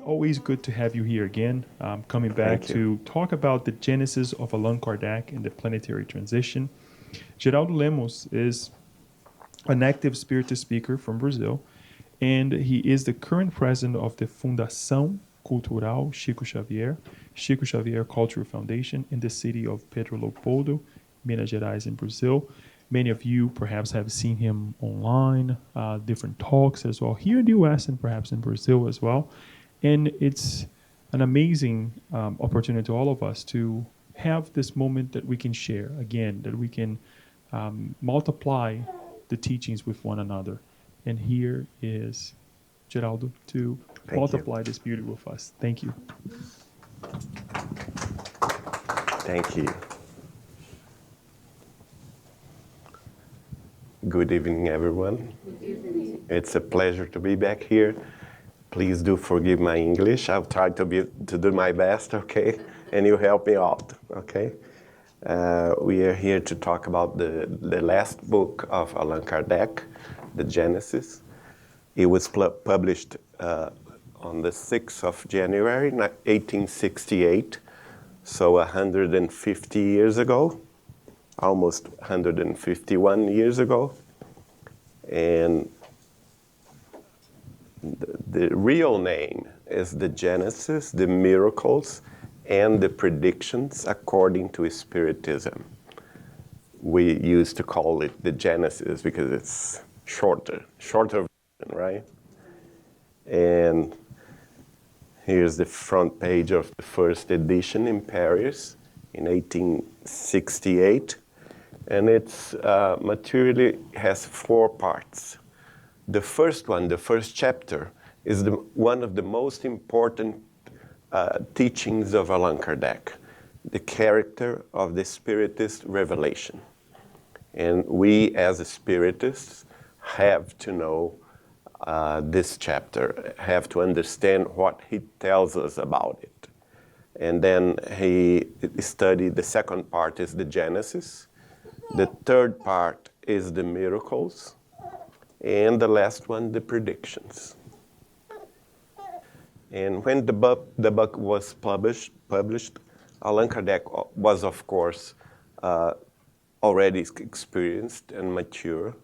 always good to have you here again, coming back to talk about the genesis of Allan Kardec and the planetary transition. Geraldo Lemos is an active Spiritist speaker from Brazil, and he is the current president of the Fundação Cultural Chico Xavier Cultural Foundation in the city of Pedro Leopoldo, Minas Gerais in Brazil. Many of you perhaps have seen him online, different talks as well, here in the US and perhaps in Brazil as well. And it's an amazing opportunity to all of us to have this moment that we can share, again, that we can multiply the teachings with one another. And here is Geraldo to multiply this beauty with us. Thank you. Thank you. Good evening, everyone. Good evening. It's a pleasure to be back here. Please do forgive my English. I'll try to do my best, okay? And you help me out, okay? We are here to talk about the last book of Allan Kardec, the Genesis. It was published on the 6th of January, 1868, so 150 years ago. Almost 151 years ago. And the real name is the Genesis, the Miracles, and the Predictions according to Spiritism. We used to call it the Genesis because it's shorter version, right? And here's the front page of the first edition in Paris in 1868. And it's materially has 4 parts. The first one, the first chapter, is one of the most important teachings of Allan Kardec, the character of the Spiritist revelation. And we, as Spiritists, have to know this chapter, have to understand what he tells us about it. And then he studied, the second part is the Genesis. The third part is the miracles, and the last one, the predictions. And when the book was published, Allan Kardec was, of course, already experienced and mature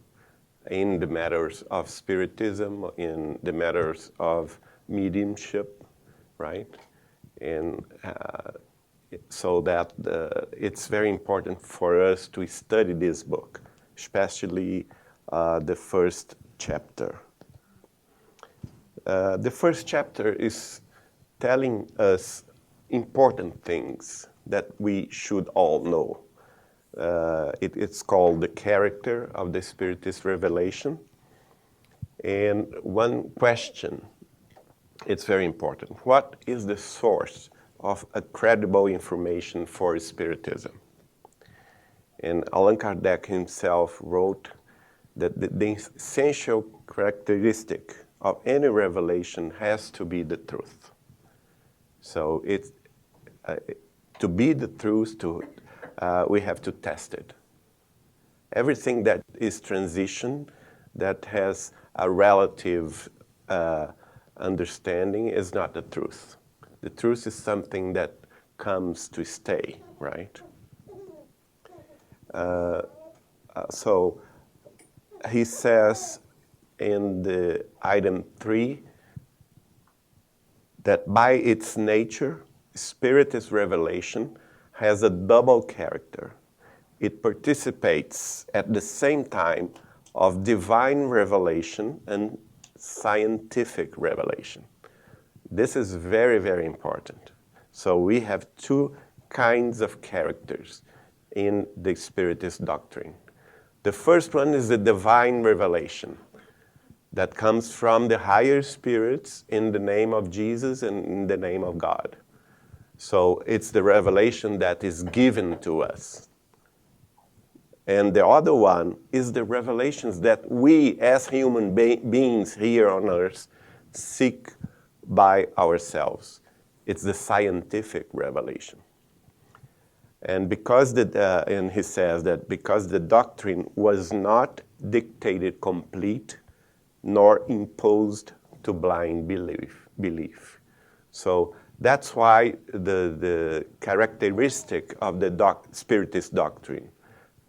in the matters of Spiritism, in the matters of mediumship, right? And so that it's very important for us to study this book, especially the first chapter. The first chapter is telling us important things that we should all know. It's called the character of the Spiritist revelation. And one question, it's very important. What is the source of a credible information for Spiritism? And Allan Kardec himself wrote that the essential characteristic of any revelation has to be the truth. So it's to be the truth, we have to test it. Everything that is transition, that has a relative understanding, is not the truth. The truth is something that comes to stay, right? So he says in the item 3 that by its nature, Spiritist revelation has a double character. It participates at the same time of divine revelation and scientific revelation. This is very, very important. So we have 2 kinds of characters in the Spiritist doctrine. The first one is the divine revelation that comes from the higher spirits in the name of Jesus and in the name of God. So it's the revelation that is given to us. And the other one is the revelations that we as human beings here on earth seek by ourselves. It's the scientific revelation. And because and he says that because the doctrine was not dictated complete nor imposed to blind belief. So that's why the characteristic of the Spiritist doctrine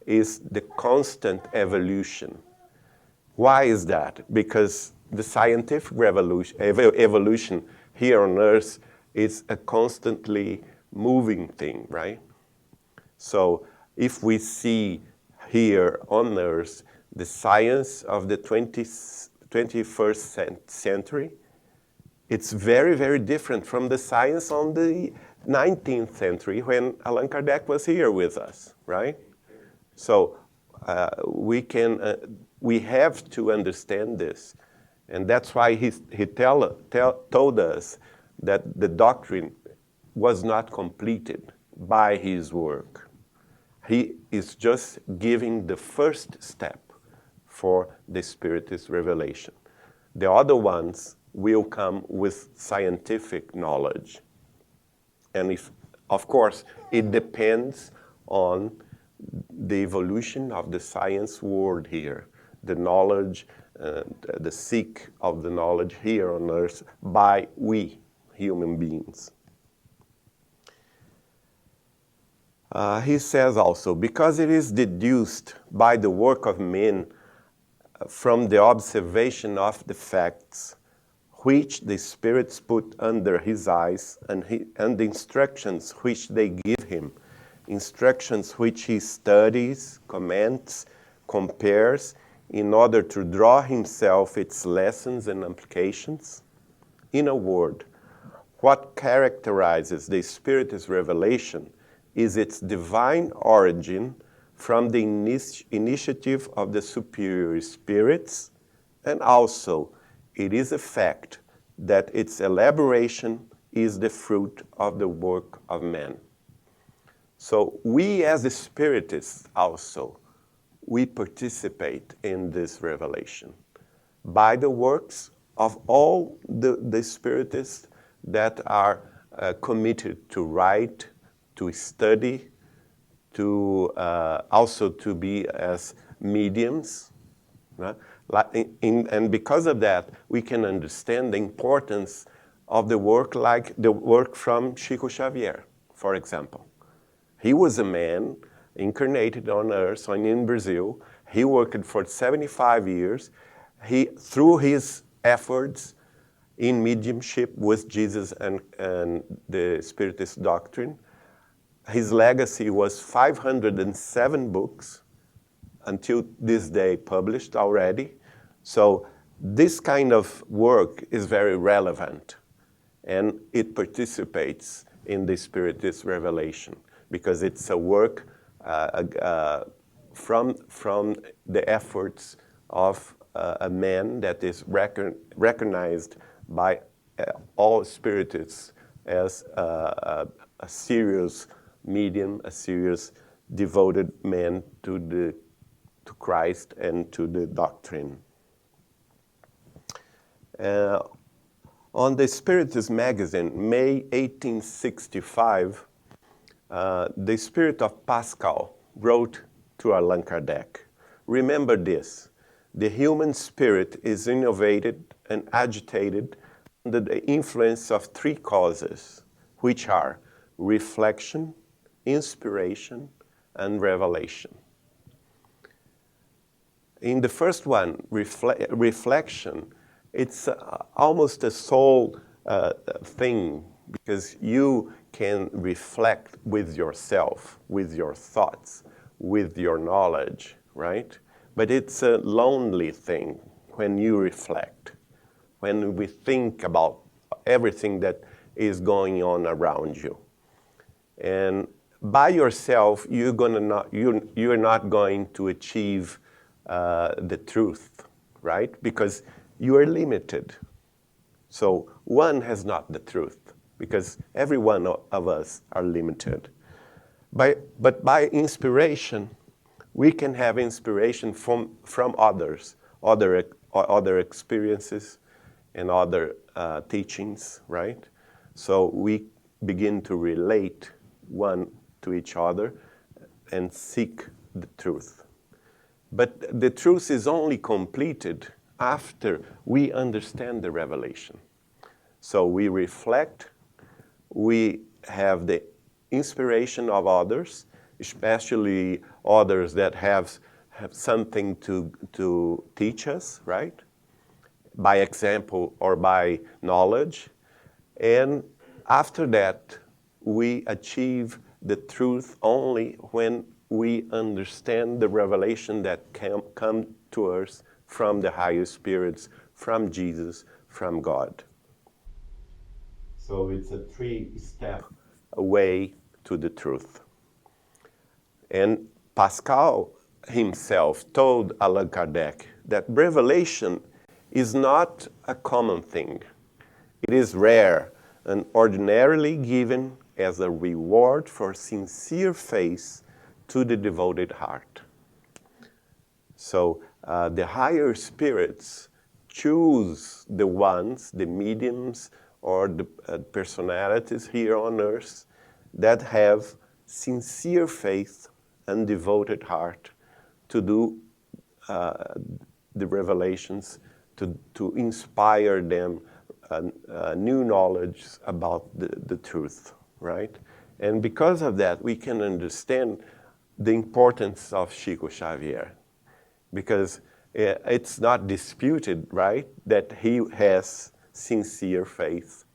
is the constant evolution. Why is that? Because the scientific evolution here on Earth is a constantly moving thing, right? So if we see here on Earth the science of the 21st century, it's very, very different from the science on the 19th century when Allan Kardec was here with us, right? So we have to understand this. And that's why he told us that the doctrine was not completed by his work. He is just giving the first step for the Spiritist revelation. The other ones will come with scientific knowledge. And of course, it depends on the evolution of the science world here, the knowledge, the seek of the knowledge here on Earth by we, human beings. He says also, because it is deduced by the work of men from the observation of the facts, which the spirits put under his eyes, and the instructions which they give him, instructions which he studies, comments, compares, in order to draw himself its lessons and applications. In a word, what characterizes the Spiritist revelation is its divine origin from the initiative of the superior spirits, and also it is a fact that its elaboration is the fruit of the work of man. So we as the Spiritists also, we participate in this revelation by the works of all the Spiritists that are committed to write, to study, to also to be as mediums. Right? And because of that, we can understand the importance of the work like the work from Chico Xavier, for example. He was a man incarnated on Earth, in Brazil. He worked for 75 years. Through his efforts in mediumship with Jesus and the Spiritist doctrine, his legacy was 507 books until this day published already. So this kind of work is very relevant, and it participates in the Spiritist revelation because it's a work from the efforts of a man that is recognized by all Spiritists as a serious medium, a serious devoted man to Christ and to the doctrine. On the Spiritist magazine, May 1865, the Spirit of Pascal wrote to Allan Kardec, "Remember this, the human spirit is innovated and agitated under the influence of three causes, which are reflection, inspiration, and revelation." In the first one, reflection, it's almost a soul thing, because you can reflect with yourself, with your thoughts, with your knowledge, right? But it's a lonely thing when you reflect, when we think about everything that is going on around you. And by yourself, you're not going to achieve the truth, right? Because you are limited. So one has not the truth, because every one of us are limited. But by inspiration, we can have inspiration from others, other experiences and other teachings, right? So we begin to relate one to each other and seek the truth. But the truth is only completed after we understand the revelation. So we reflect, we have the inspiration of others, especially others that have something to teach us, right? By example or by knowledge. And after that, we achieve the truth only when we understand the revelation that can come to us from the higher spirits, from Jesus, from God. So it's a 3-step way to the truth. And Pascal himself told Allan Kardec that revelation is not a common thing. It is rare and ordinarily given as a reward for sincere faith to the devoted heart. So the higher spirits choose the ones, the mediums, or the personalities here on earth that have sincere faith and devoted heart to do the revelations, to inspire them new knowledge about the truth, right? And because of that, we can understand the importance of Chico Xavier, because it's not disputed, right, that he has sincere faith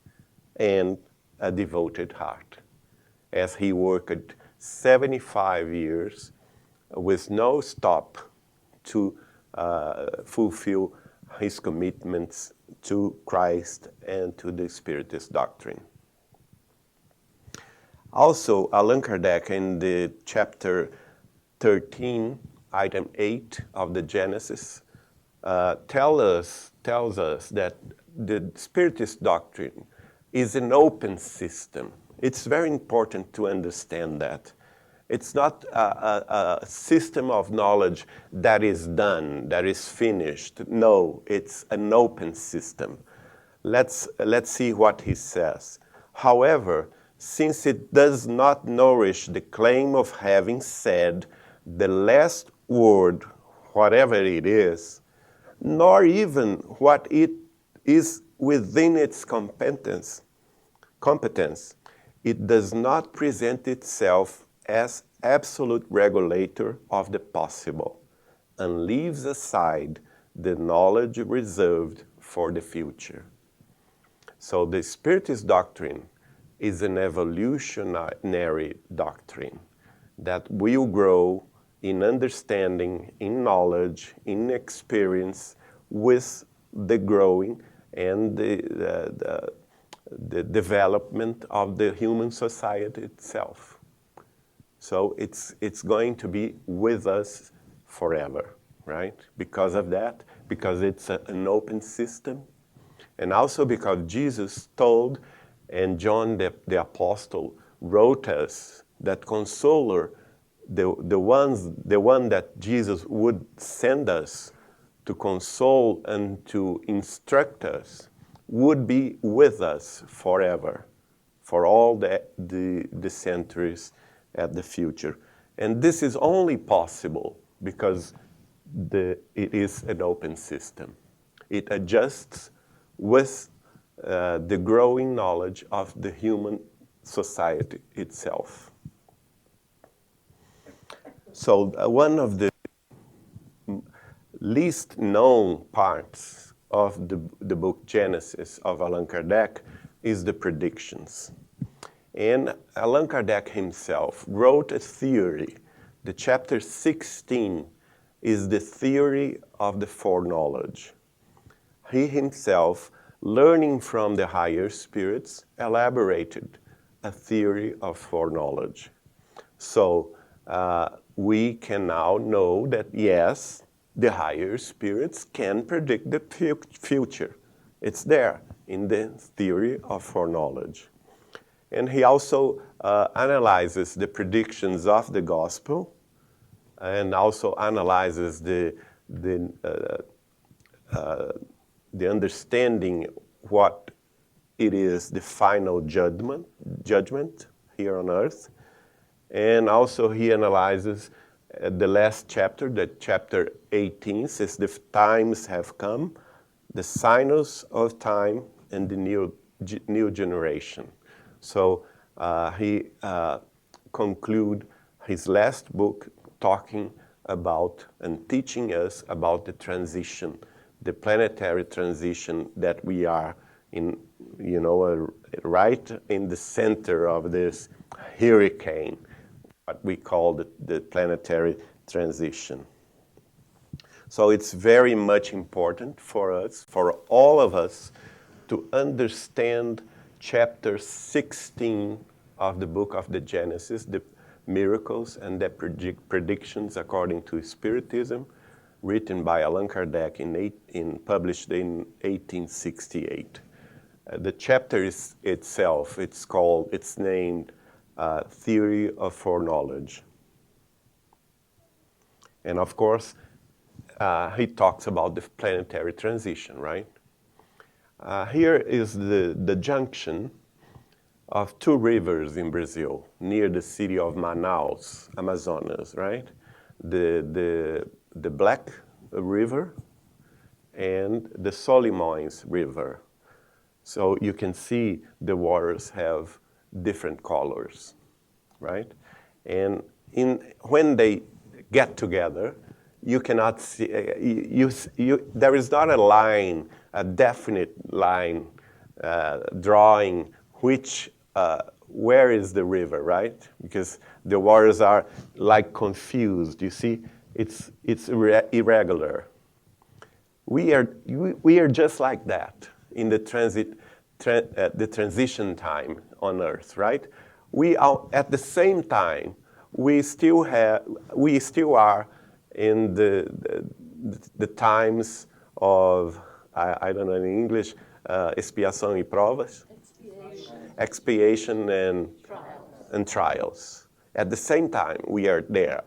and a devoted heart, as he worked 75 years with no stop to fulfill his commitments to Christ and to the Spiritist doctrine. Also, Allan Kardec in the chapter 13, item 8 of the Genesis, tells us that the Spiritist doctrine is an open system. It's very important to understand that. It's not a system of knowledge that is done, that is finished. No, it's an open system. Let's see what he says. However, since it does not nourish the claim of having said the last word, whatever it is, nor even what it is within its competence, it does not present itself as absolute regulator of the possible, and leaves aside the knowledge reserved for the future. So the Spiritist doctrine is an evolutionary doctrine that will grow in understanding, in knowledge, in experience with the growing and the development of the human society itself. So it's going to be with us forever, right? Because of that, because it's an open system, and also because Jesus told, and John the Apostle wrote us, that Consoler, the one that Jesus would send us to console and to instruct us, would be with us forever, for all the centuries at the future. And this is only possible because it is an open system. It adjusts with the growing knowledge of the human society itself. So one of the least known parts of the book Genesis of Allan Kardec is the predictions. And Allan Kardec himself wrote a theory. The chapter 16 is the theory of the foreknowledge. He himself, learning from the higher spirits, elaborated a theory of foreknowledge. So we can now know that, yes, the higher spirits can predict the future. It's there in the theory of foreknowledge. And he also analyzes the predictions of the gospel, and also analyzes the understanding what it is, the final judgment here on earth. And also he analyzes the last chapter, the chapter 18, says the times have come, the signs of time and the new generation. So he conclude his last book talking about and teaching us about the transition, the planetary transition that we are in, right in the center of this hurricane, what we call the planetary transition. So it's very much important for us, for all of us, to understand chapter 16 of the book of the Genesis, the miracles and the predictions according to Spiritism, written by Allan Kardec published in 1868. The chapter itself, it's named Theory of Foreknowledge. And of course, he talks about the planetary transition, right? Here is the junction of two rivers in Brazil, near the city of Manaus, Amazonas, right? The Black River and the Solimões River. So you can see the waters have different colors, right? And when they get together, you cannot see, there is not a line, a definite line drawing where is the river, right? Because the waters are like confused. You see, it's irregular. We are just like that in the transition time on Earth, right? We are at the same time. We still are in the times of I don't know in English, expiação y provas. Expiation and trials. At the same time, we are there,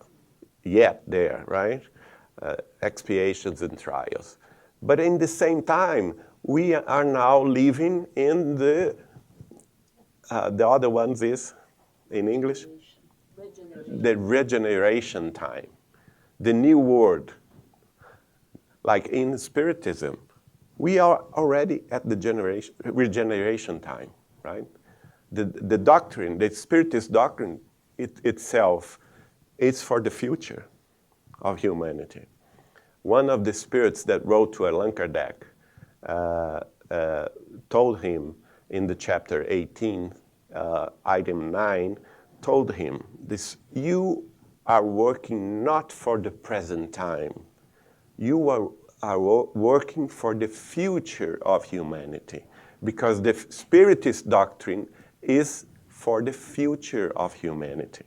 right? Expiations and trials. But in the same time, we are now living in the other ones is, in English? The regeneration time. The new world. Like in Spiritism, we are already at the regeneration time, right? The doctrine, the Spiritist doctrine itself, is for the future of humanity. One of the spirits that wrote to Allan Kardec told him in the chapter 18, item 9, told him, you are working not for the present time. You are working for the future of humanity, because the Spiritist doctrine is for the future of humanity.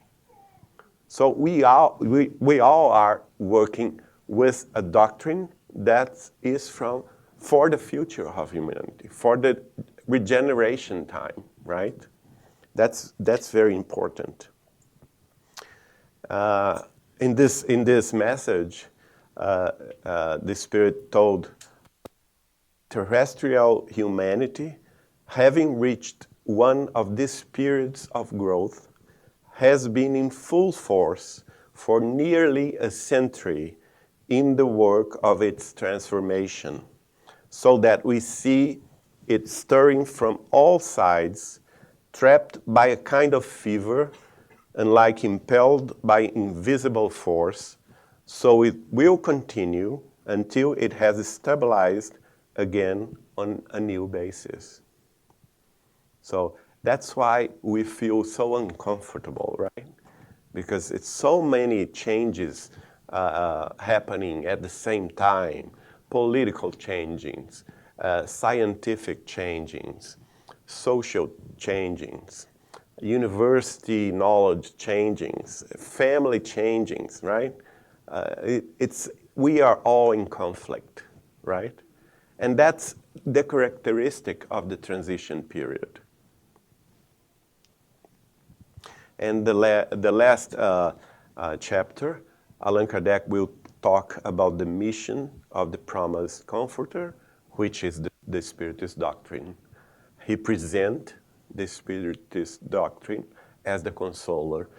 So we all are working with a doctrine that is for the future of humanity, for the regeneration time, right? That's very important. In this message, the Spirit told terrestrial humanity, having reached one of these periods of growth, has been in full force for nearly a century in the work of its transformation, so that we see it stirring from all sides, trapped by a kind of fever, and like impelled by invisible force, so it will continue until it has stabilized again on a new basis. So that's why we feel so uncomfortable, right? Because it's so many changes happening at the same time. Political changings, scientific changings, social changings, university knowledge changings, family changings, right? We are all in conflict, right? And that's the characteristic of the transition period. And the last chapter, Allan Kardec will talk about the mission of the promised comforter, which is the Spiritist doctrine. He presents the Spiritist doctrine as the consoler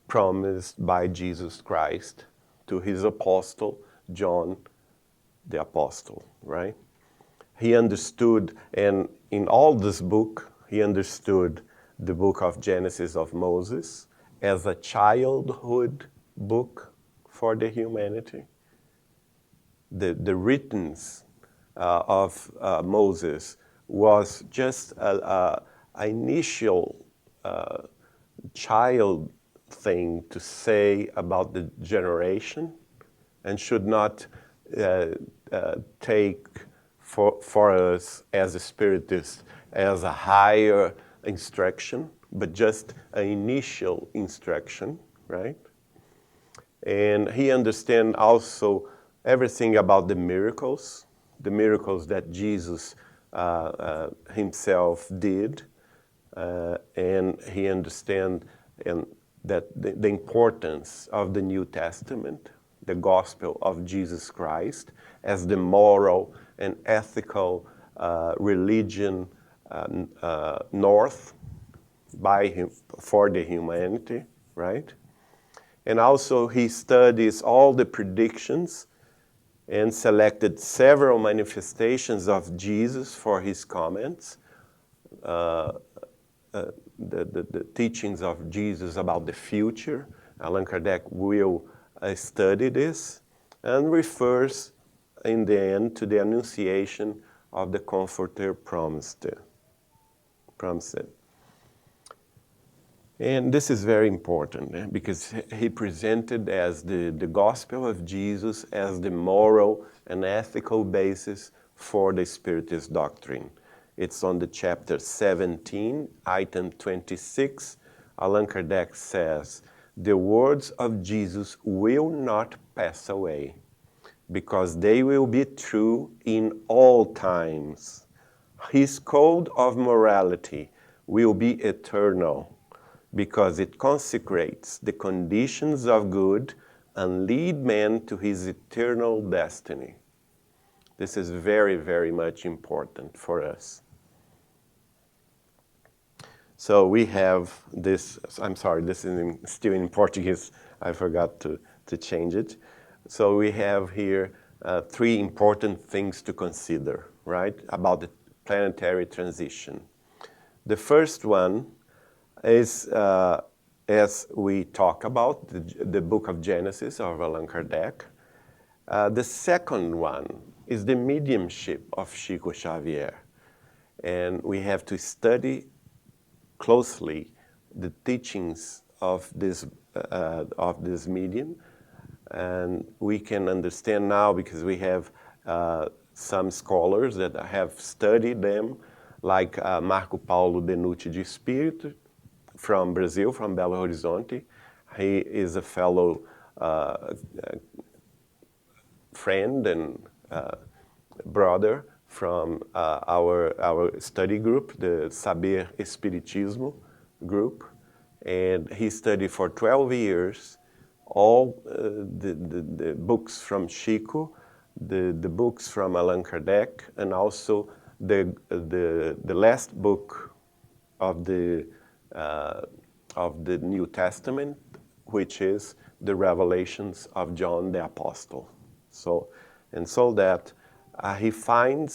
promised by Jesus Christ to his apostle, John the Apostle, right? He understood, and in all this book, he understood the book of Genesis of Moses as a childhood book for the humanity. The writings of Moses was just an initial child thing to say about the generation, and should not take for us as a spiritist as a higher instruction, but just an initial instruction, right? And he understands also everything about the miracles that Jesus himself did, and he understands that the importance of the New Testament, the gospel of Jesus Christ, as the moral and ethical religion north for the humanity, right? And also he studies all the predictions and selected several manifestations of Jesus for his comments. The teachings of Jesus about the future. Allan Kardec will study this and refers in the end to the annunciation of the Comforter promised. And this is very important because he presented as the gospel of Jesus as the moral and ethical basis for the Spiritist doctrine. It's on the chapter 17, item 26. Allan Kardec says, "The words of Jesus will not pass away, because they will be true in all times. His code of morality will be eternal, because it consecrates the conditions of good and lead man to his eternal destiny." This is very, very much important for us. So we have this, I'm sorry, this is still in Portuguese. I forgot to change it. So we have here three important things to consider, right, about the planetary transition. The first one is, as we talk about, the book of Genesis of Allan Kardec. The second one is the mediumship of Chico Xavier. And we have to study closely the teachings of this medium. And we can understand now, because we have some scholars that have studied them, like Marco Paulo Denucci de Espírito from Brazil, from Belo Horizonte. He is a fellow friend and brother from our study group, the Saber Espiritismo group. And he studied for 12 years all the books from Chico, the books from Allan Kardec, and also the last book of the New Testament, which is the Revelations of John the Apostle. So that he found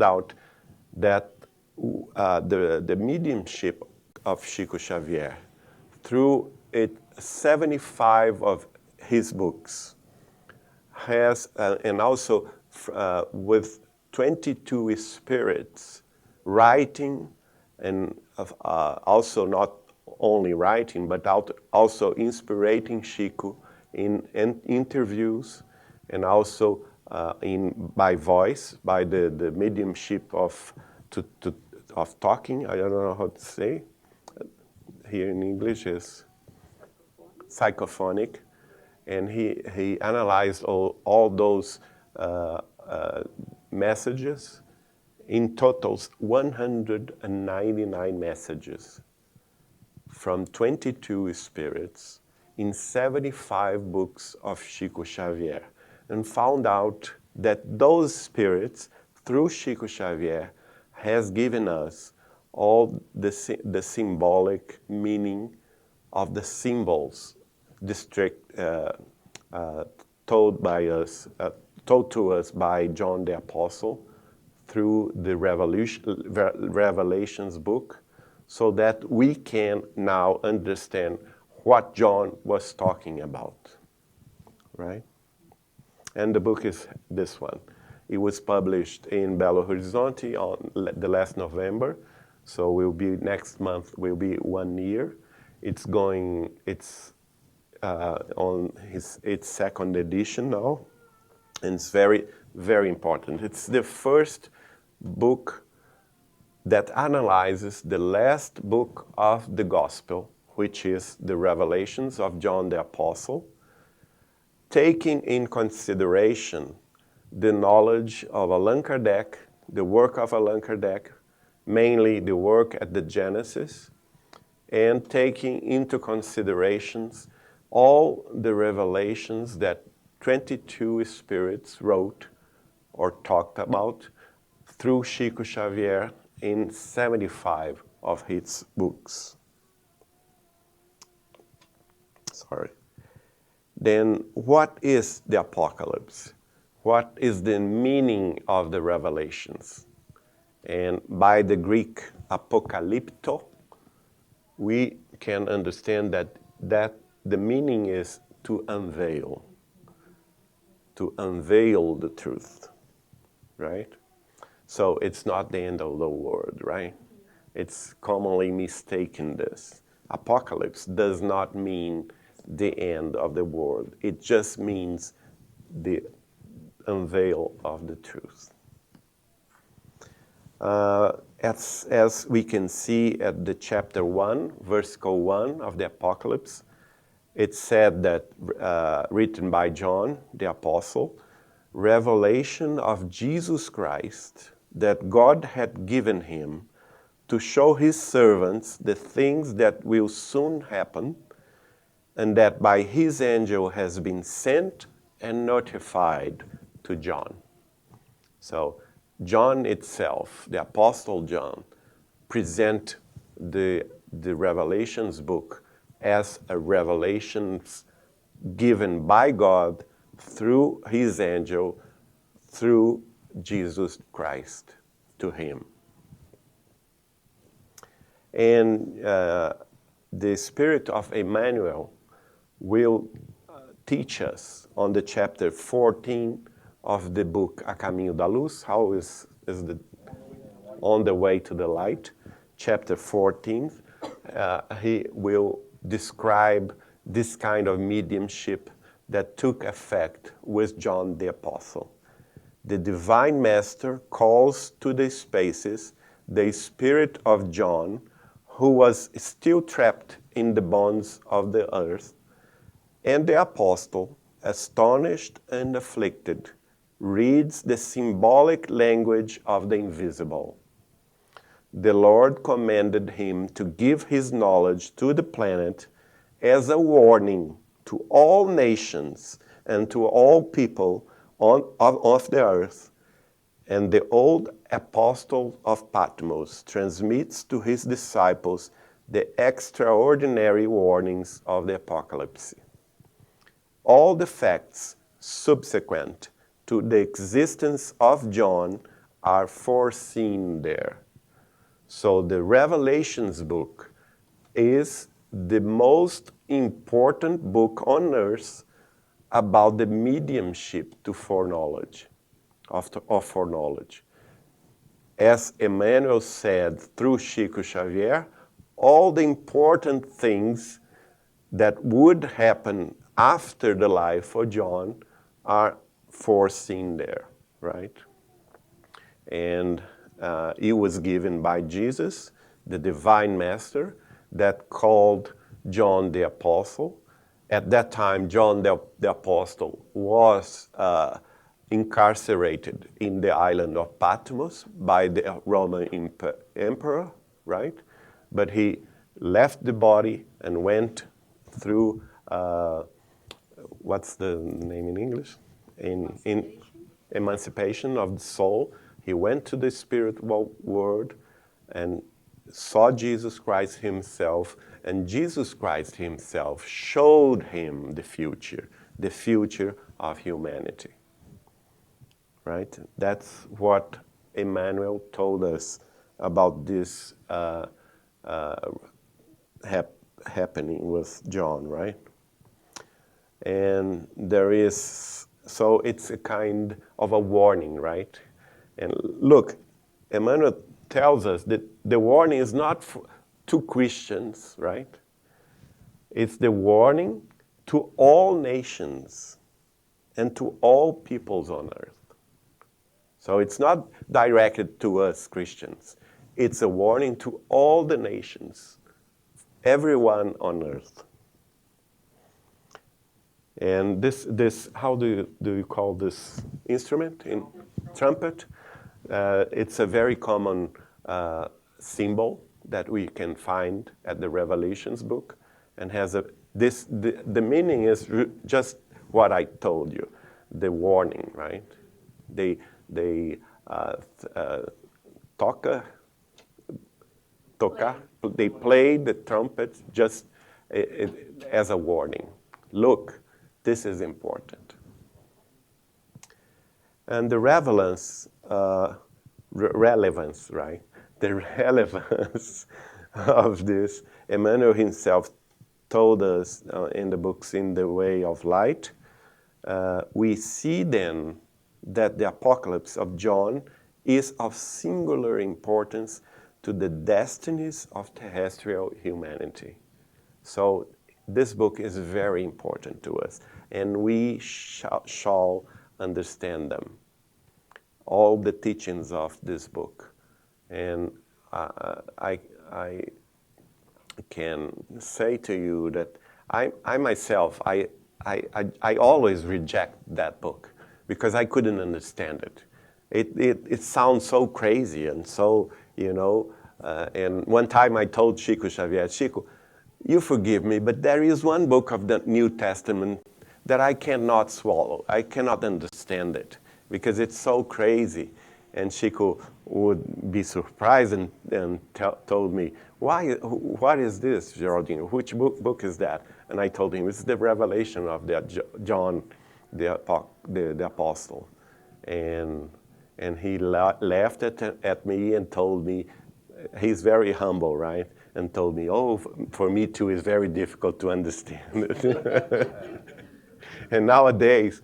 out that the mediumship of Chico Xavier, through 75 of his books, has, and also with 22 spirits writing, and also not only writing, but also inspiring Chico in interviews, and also by voice, by the mediumship of talking. I don't know how to say. Here in English is psychophonic. And he analyzed all those messages, in totals 199 messages from 22 spirits in 75 books of Chico Xavier, and found out that those spirits, through Chico Xavier, has given us all the symbolic meaning of the symbols told to us by John the Apostle through the Revelations book, so that we can now understand what John was talking about, right? And the book is this one. It was published in Belo Horizonte on the last November, so next month will be 1 year. It's on its second edition now, and it's very, very important. It's the first book that analyzes the last book of the Gospel, which is the Revelations of John the Apostle, taking in consideration the knowledge of Allan Kardec, the work of Allan Kardec, mainly the work at the Genesis, and taking into considerations all the revelations that 22 spirits wrote or talked about through Chico Xavier in 75 of his books. Sorry. Then what is the apocalypse? What is the meaning of the revelations? And by the Greek apokalypto, we can understand that the meaning is to unveil the truth, right? So it's not the end of the world, right? It's commonly mistaken this. Apocalypse does not mean the end of the world. It just means the unveil of the truth. As we can see at the chapter 1, versicle 1 of the Apocalypse, it said that, written by John the Apostle, revelation of Jesus Christ that God had given him to show his servants the things that will soon happen, and that by his angel has been sent and notified to John. So John itself, the Apostle John, present the Revelations book as a revelations given by God through his angel, through Jesus Christ to him. And the Spirit of Emmanuel will teach us on the chapter 14 of the book A Caminho da Luz, how is the on the way to the light, chapter 14. He will describe this kind of mediumship that took effect with John the Apostle. The Divine Master calls to the spaces the spirit of John, who was still trapped in the bonds of the earth, and the Apostle, astonished and afflicted, reads the symbolic language of the invisible. The Lord commanded him to give his knowledge to the planet as a warning to all nations and to all people of the earth. And the old apostle of Patmos transmits to his disciples the extraordinary warnings of the apocalypse. All the facts subsequent to the existence of John are foreseen there. So the Revelations book is the most important book on earth about the mediumship to foreknowledge, of foreknowledge. As Emmanuel said through Chico Xavier, all the important things that would happen after the life of John are foreseen there, right? And it was given by Jesus, the Divine Master, that called John the Apostle. At that time, John the Apostle was incarcerated in the island of Patmos by the Roman emperor, right? But he left the body and went through, what's the name in English? In emancipation of the soul. He went to the spiritual world and saw Jesus Christ himself, and Jesus Christ himself showed him the future of humanity. Right? That's what Emmanuel told us about this happening with John, right? And there is, so it's a kind of a warning, right? And look, Emmanuel tells us that the warning is not to Christians, right? It's the warning to all nations and to all peoples on earth. So it's not directed to us Christians. It's a warning to all the nations, everyone on earth. And this how do you call this instrument? In trumpet. It's a very common symbol that we can find at the Revelations book, and has the meaning is just what I told you, the warning, right? They they played the trumpet just as a warning. Look, this is important. And the relevance, right? The relevance of this, Emmanuel himself told us in the books In the Way of Light. We see then that the apocalypse of John is of singular importance to the destinies of terrestrial humanity. So this book is very important to us, and we shall understand them, all the teachings of this book. And I can say to you that I myself, I always reject that book because I couldn't understand it. It sounds so crazy and so, and one time I told Chico Xavier, Chico, you forgive me, but there is one book of the New Testament that I cannot swallow. I cannot understand it because it's so crazy. And Chico would be surprised and told me, what is this, Geraldine? Which book is that? And I told him, it's the Revelation of John, the Apostle. And he laughed at me and told me, he's very humble, right? And told me, for me too, it's very difficult to understand it. And nowadays,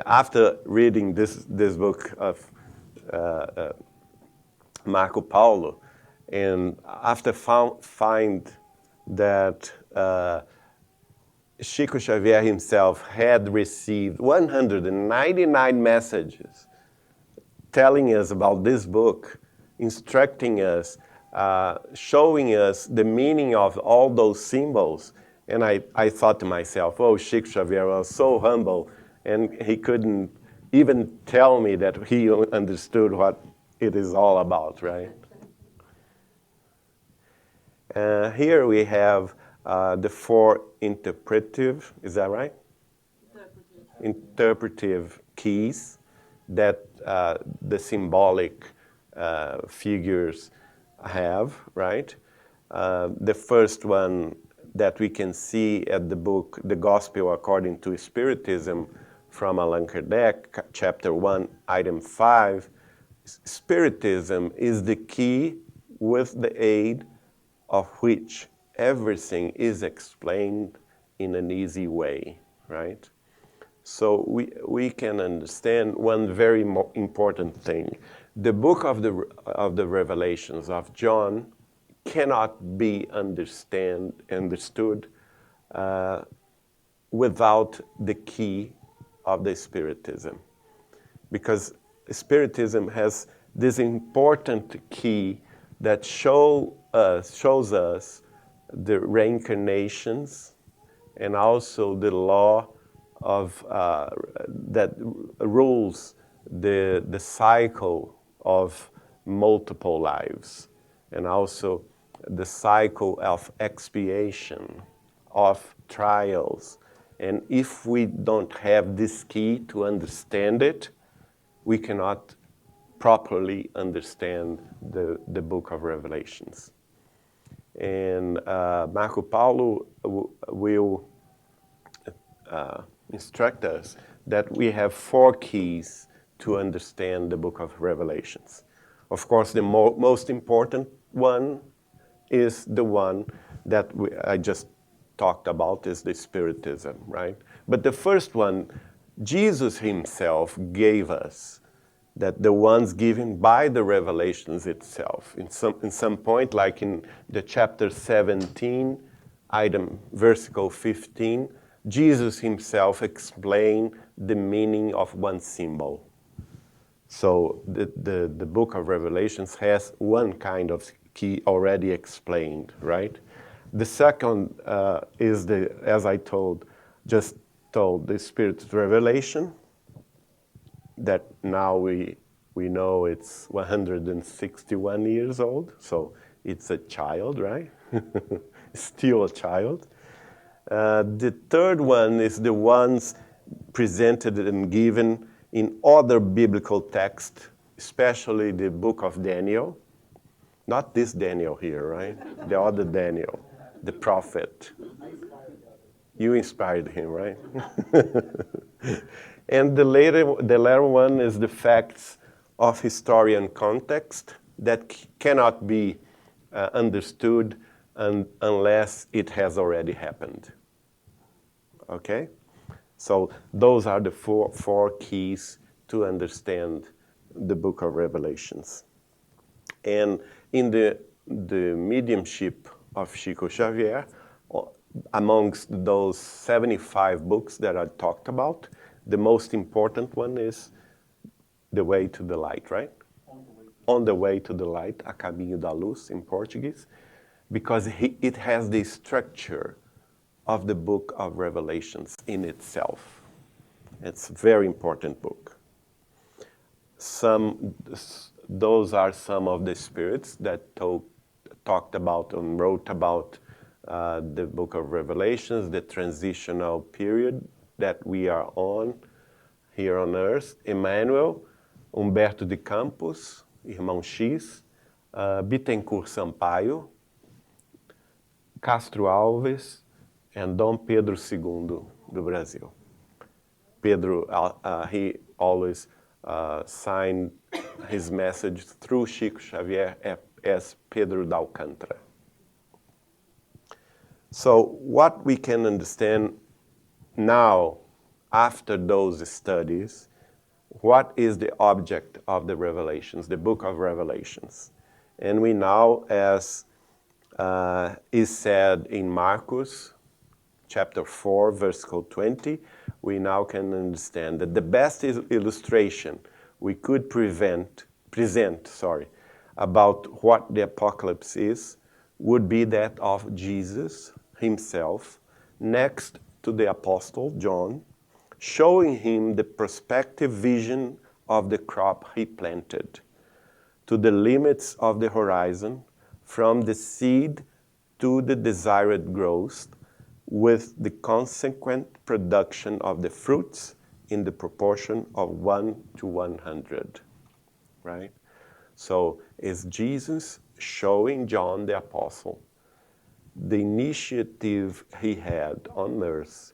after reading this book of Marco Paulo, and after find that Chico Xavier himself had received 199 messages telling us about this book, instructing us, showing us the meaning of all those symbols. And I thought to myself, Chico Xavier was so humble, and he couldn't even tell me that he understood what it is all about, right? Here we have the 4 interpretive, is that right? Interpretive keys that the symbolic figures have, right? The first one that we can see at the book, The Gospel According to Spiritism, from Allan Kardec, chapter 1, item 5, Spiritism is the key with the aid of which everything is explained in an easy way, right? So we can understand one very important thing. The book of the Revelations of John cannot be understood without the key of the Spiritism, because Spiritism has this important key that shows us the reincarnations and also the law of that rules the cycle of multiple lives, and also the cycle of expiation, of trials. And if we don't have this key to understand it, we cannot properly understand the book of Revelations. And Marco Paulo will instruct us that we have 4 keys to understand the book of Revelations. Of course, the most important one is the one that I just talked about, is the Spiritism, right? But the first one, Jesus himself gave us, that the ones given by the revelations itself. In some point, like in the chapter 17, item versicle 15, Jesus himself explained the meaning of one symbol. So the book of Revelations has one kind of key already explained, right? The second is as I just told, the Spirit's revelation, that now we know it's 161 years old, so it's a child, right? Still a child. The third one is the ones presented and given in other biblical texts, especially the book of Daniel. Not this Daniel here, right? The other Daniel, the prophet. You inspired him, right? And the latter one is the facts of historian context that cannot be understood unless it has already happened. Okay? So those are the four keys to understand the book of Revelations. And in the mediumship of Chico Xavier, amongst those 75 books that I talked about, the most important one is The Way to the Light, right? On the Way to the Light, A Caminho da Luz in Portuguese, because it has the structure of the book of Revelations in itself. It's a very important book. Those are some of the spirits that talked about and wrote about the book of Revelations, the transitional period that we are on here on earth. Emmanuel, Humberto de Campos, Irmão X, Bittencourt Sampaio, Castro Alves, and Dom Pedro II do Brasil. Pedro, he always signed his message through Chico Xavier as Pedro da Alcântara. So what we can understand now, after those studies, what is the object of the Revelations, the book of Revelations? And we now, as is said in Marcos, chapter 4, verse 20, we now can understand that the best illustration we could present about what the apocalypse is would be that of Jesus himself next to the apostle John, showing him the prospective vision of the crop he planted, to the limits of the horizon, from the seed to the desired growth, with the consequent production of the fruits in the proportion of 1 to 100, right? So is Jesus showing John the apostle the initiative he had on earth,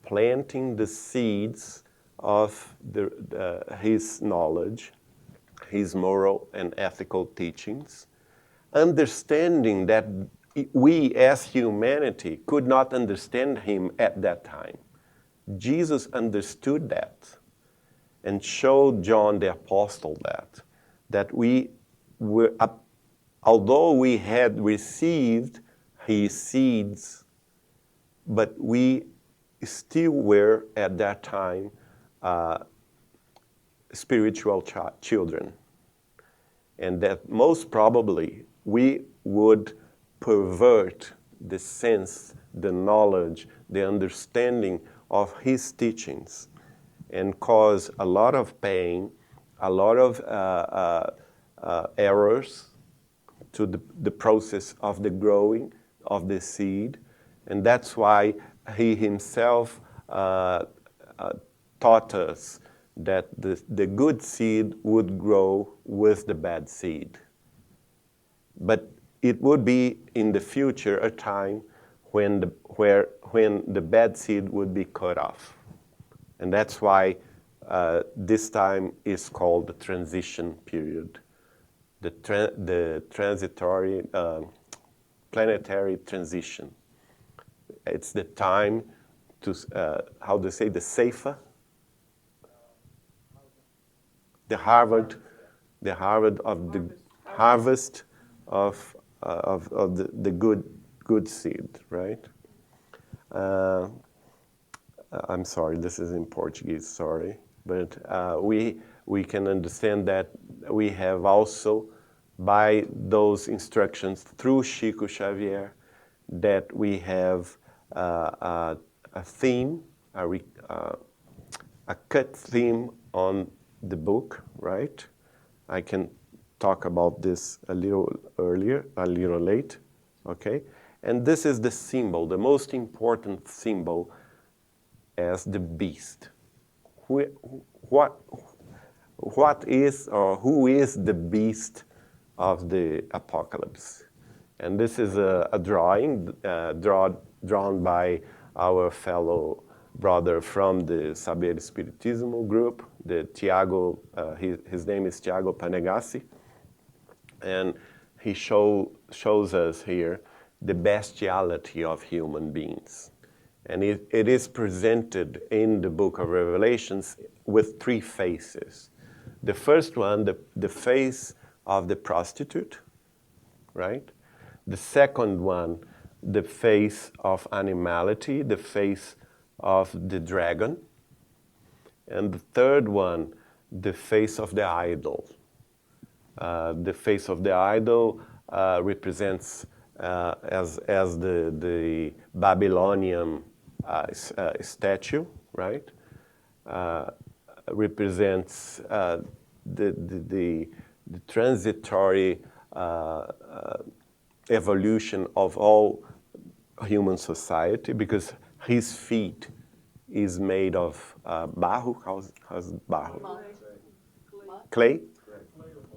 planting the seeds of his knowledge, his moral and ethical teachings, understanding that we as humanity could not understand him at that time. Jesus understood that and showed John the apostle that we were, although we had received his seeds, but we still were at that time spiritual children. And that most probably we would pervert the sense, the knowledge, the understanding of his teachings and cause a lot of pain, a lot of errors to the process of the growing of the seed. And that's why he himself taught us that the good seed would grow with the bad seed. But it would be in the future a time when the bad seed would be cut off. And that's why this time is called the transition period. the transitory, planetary transition. It's the time to, how do you say, the safer? The harvest of the good seed, right? I'm sorry, this is in Portuguese, sorry. But we can understand that we have also, by those instructions through Chico Xavier, that we have a theme, a cut theme on the book, right? I can talk about this a little earlier, a little late, okay? And this is the symbol, the most important symbol, as the beast. What is, or who is the beast of the apocalypse? And this is a drawing drawn by our fellow brother from the Saber Spiritismo group, the Tiago, his name is Tiago Panegassi, and he shows us here the bestiality of human beings. And it is presented in the book of Revelations with three faces. The first one, the face of the prostitute, right? The second one, the face of animality, the face of the dragon. And the third one, the face of the idol. The face of the idol represents as the Babylonian statue, right? Represents the transitory evolution of all human society, because his feet is made of barro. How's barro? Clay?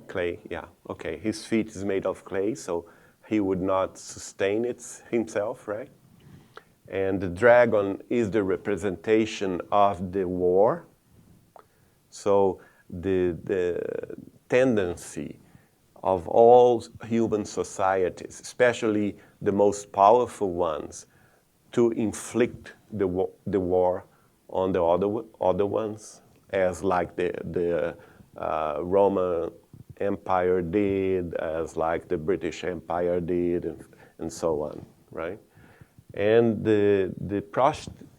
Clay, yeah. Okay, his feet is made of clay, so he would not sustain it himself, right? And the dragon is the representation of the war. So the tendency of all human societies, especially the most powerful ones, to inflict the war on the other ones, as like the Roman Empire did, as like the British Empire did, and so on, right? And the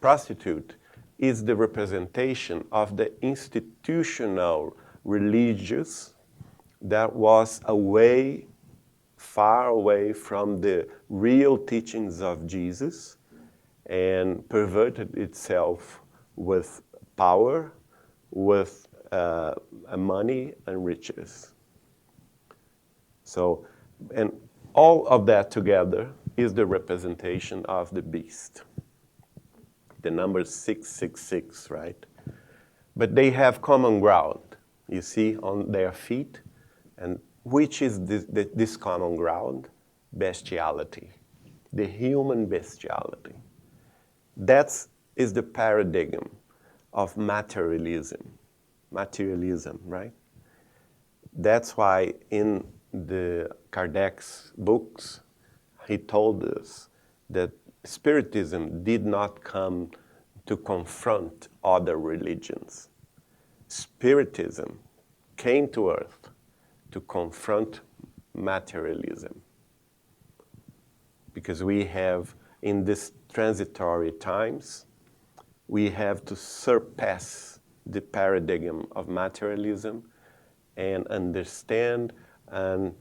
prostitute is the representation of the institutional religious that was far away from the real teachings of Jesus, and perverted itself with power, with money and riches. So, and all of that together is the representation of the beast. The number 666, right? But they have common ground, you see, on their feet. And which is this common ground? Bestiality. The human bestiality. That is the paradigm of materialism. Materialism, right? That's why in the Kardec's books, he told us that Spiritism did not come to confront other religions. Spiritism came to earth to confront materialism. Because we have, in these transitory times, we have to surpass the paradigm of materialism and understand and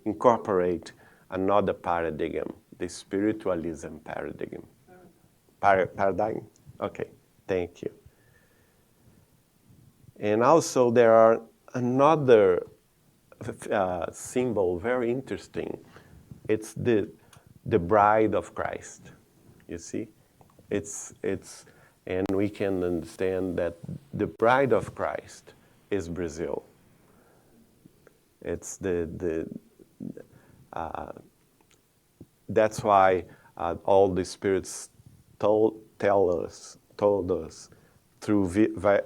incorporate another paradigm, the spiritualism paradigm. Paradigm? Okay, thank you. And also there are another symbol, very interesting. It's the bride of Christ, you see? And we can understand that the bride of Christ is Brazil. It's that's why all the spirits told us through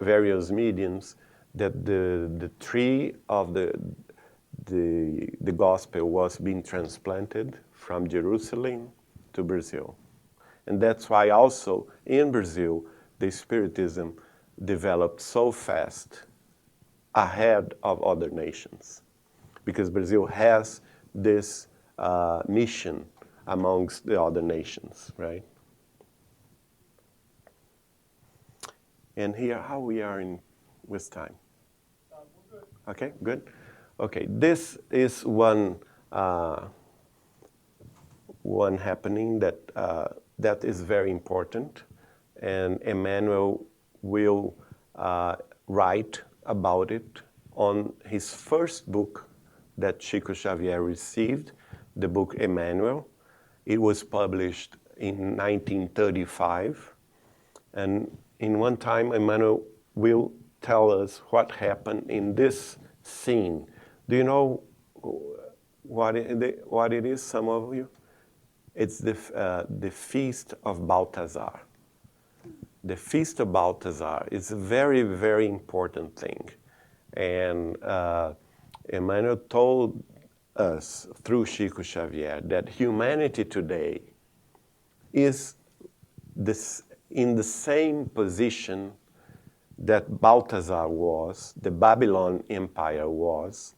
various mediums that the tree of the gospel was being transplanted from Jerusalem to Brazil. And that's why also in Brazil, the Spiritism developed so fast ahead of other nations. Because Brazil has this mission amongst the other nations, right? And here, how we are in with time? We're good. Okay, good. Okay, this is one happening that is very important, and Emmanuel will write about it on his first book that Chico Xavier received, the book Emmanuel. It was published in 1935, and in one time Emmanuel will tell us what happened in this scene. Do you know what it is, some of you? It's the Feast of Baltazar. The Feast of Baltazar is a very, very important thing. And Emmanuel told us through Chico Xavier that humanity today is in the same position that Baltazar was, the Babylon Empire was,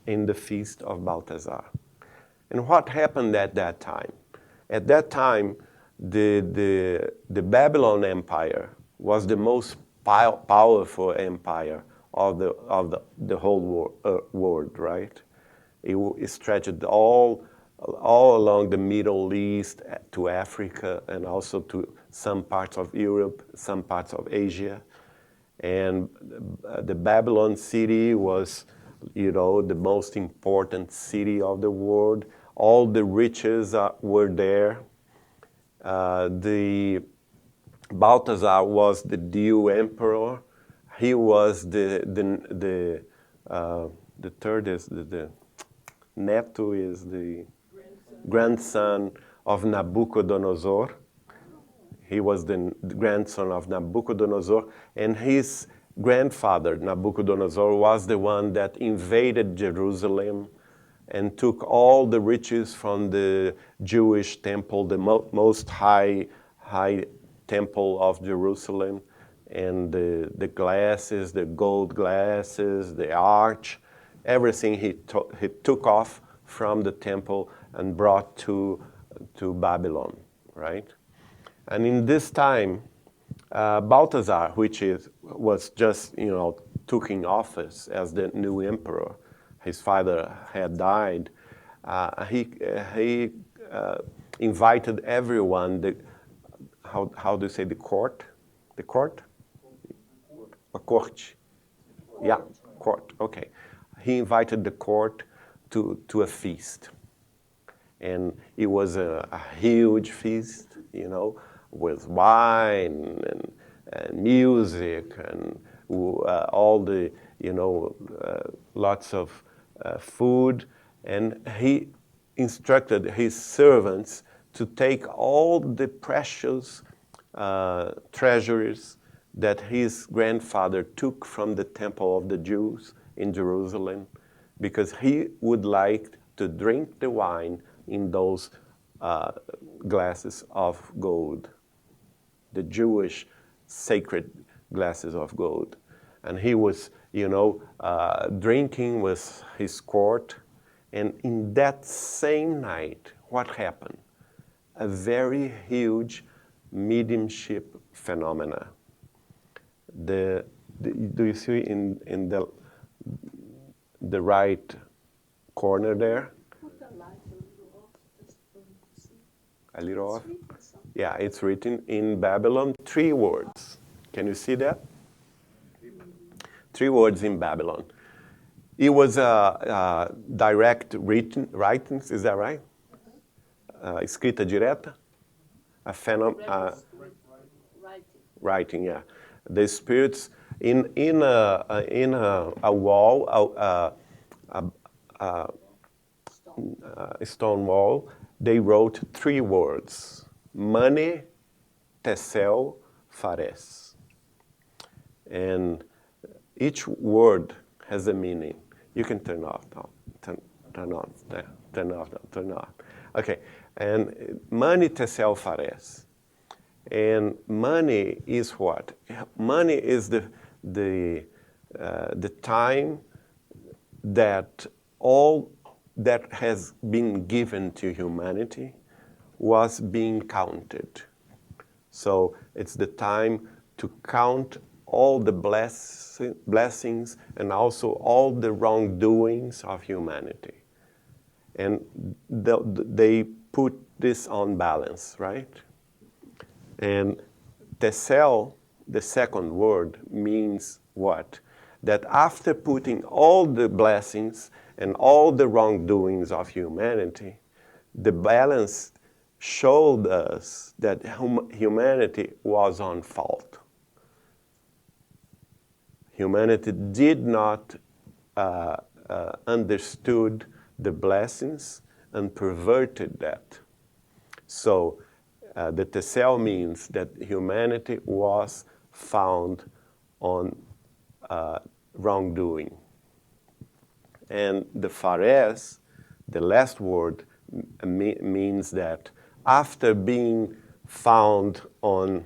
in the Feast of Baltazar. And what happened at that time? At that time, the Babylon Empire was the most powerful empire of the whole world, right? It stretched all along the Middle East to Africa and also to some parts of Europe, some parts of Asia. And the Babylon city was, the most important city of the world. All the riches were there. The Baltazar was the due emperor. He was the third is the Neto is the grandson of Nabucodonosor. He was the grandson of Nabucodonosor, and his grandfather, Nabucodonosor, was the one that invaded Jerusalem and took all the riches from the Jewish temple, the most high temple of Jerusalem, and the glasses, the gold glasses, the arch, everything he took off from the temple and brought to Babylon, right? And in this time, Baltazar, which was just, took in office as the new emperor, his father had died, he invited everyone, how do you say the court? The court? A court. Yeah, court, okay. He invited the court to a feast. And it was a huge feast, with wine and music and all the, lots of food. And he instructed his servants to take all the precious treasures that his grandfather took from the temple of the Jews in Jerusalem, because he would like to drink the wine in those glasses of gold, the Jewish sacred glasses of gold. And he was, drinking with his court. And in that same night, what happened? A very huge mediumship phenomena. Do you see in the right corner there? Put the light a little off, just for me to see. A little off? It's written something. Yeah, it's written in Babylon, 3 words. Can you see that? 3 words in Babylon. It was direct writings, is that right? Escrita direta? A writing, yeah. The spirits in a wall, a stone wall, they wrote 3 words: Mane, Tecel, Fares. And Each word has a meaning. You can turn off, turn on, turn off, turn on. Okay, and money tesel fares. And money is what? Money is the time that all that has been given to humanity was being counted. So it's the time to count all the blessings and also all the wrongdoings of humanity. And they put this on balance, right? And tesel, the second word, means what? That after putting all the blessings and all the wrongdoings of humanity, the balance showed us that humanity was on fault. Humanity did not understood the blessings and perverted that. So the tesel means that humanity was found on wrongdoing. And the fares, the last word, means that after being found on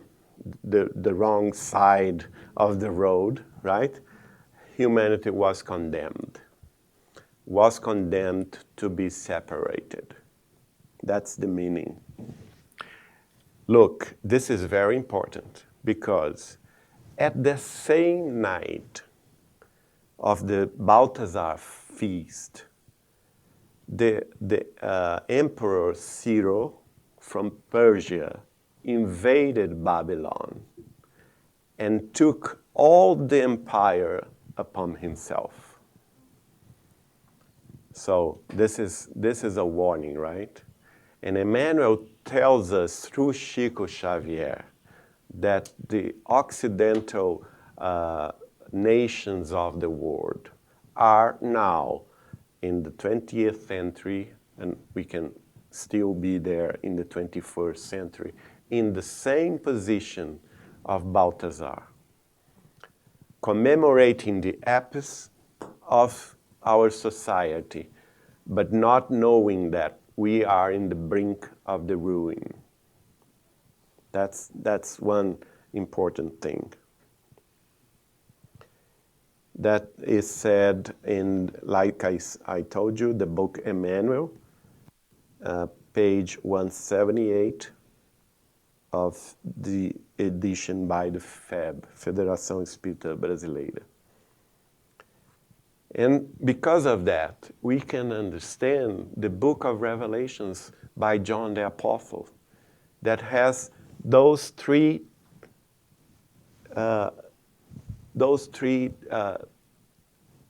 the wrong side of the road, right, humanity was condemned to be separated. That's the meaning. Look, this is very important because at the same night of the Baltazar feast, the Emperor Cyril from Persia invaded Babylon and took all the empire upon himself. So this is a warning, right? And Emmanuel tells us through Chico Xavier that the Occidental nations of the world are now in the 20th century, and we can still be there in the 21st century, in the same position of Baltazar, commemorating the epoch of our society, but not knowing that we are in the brink of the ruin. That's one important thing. That is said in, like I told you, the book Emmanuel, page 178 of the edition by the FEB, Federação Espírita Brasileira. And because of that, we can understand the book of Revelations by John the Apostle that has those three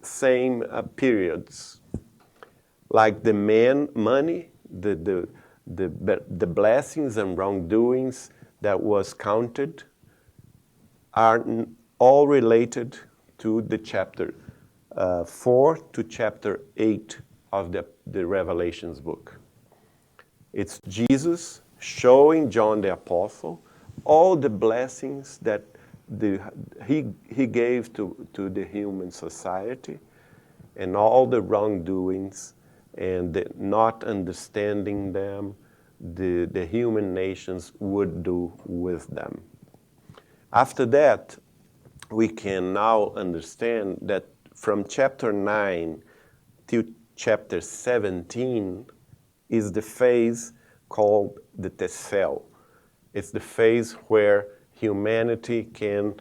same periods, like the money, the blessings and wrongdoings that was counted are all related to the chapter 4 to chapter 8 of the Revelations book. It's Jesus showing John the Apostle all the blessings that he gave to the human society and all the wrongdoings and the not understanding them, the human nations would do with them. After that, we can now understand that from chapter 9 to chapter 17 is the phase called the Tesel. It's the phase where humanity can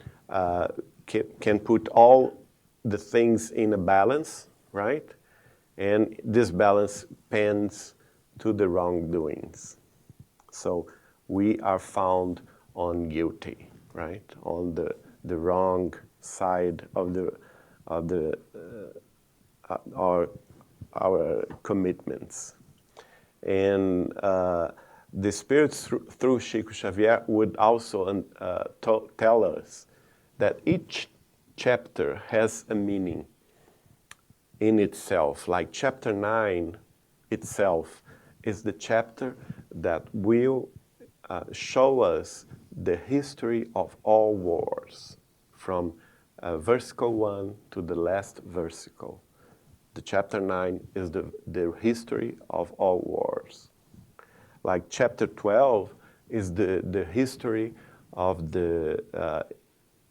put all the things in a balance, right? And this balance pends to the wrongdoings. So we are found on guilty, right? On the wrong side of our commitments. And the spirits through Chico Xavier would also tell us that each chapter has a meaning in itself. Like chapter 9 itself is the chapter that will show us the history of all wars, from versicle 1 to the last versicle. The chapter 9 is the history of all wars. Like chapter 12 is the history of the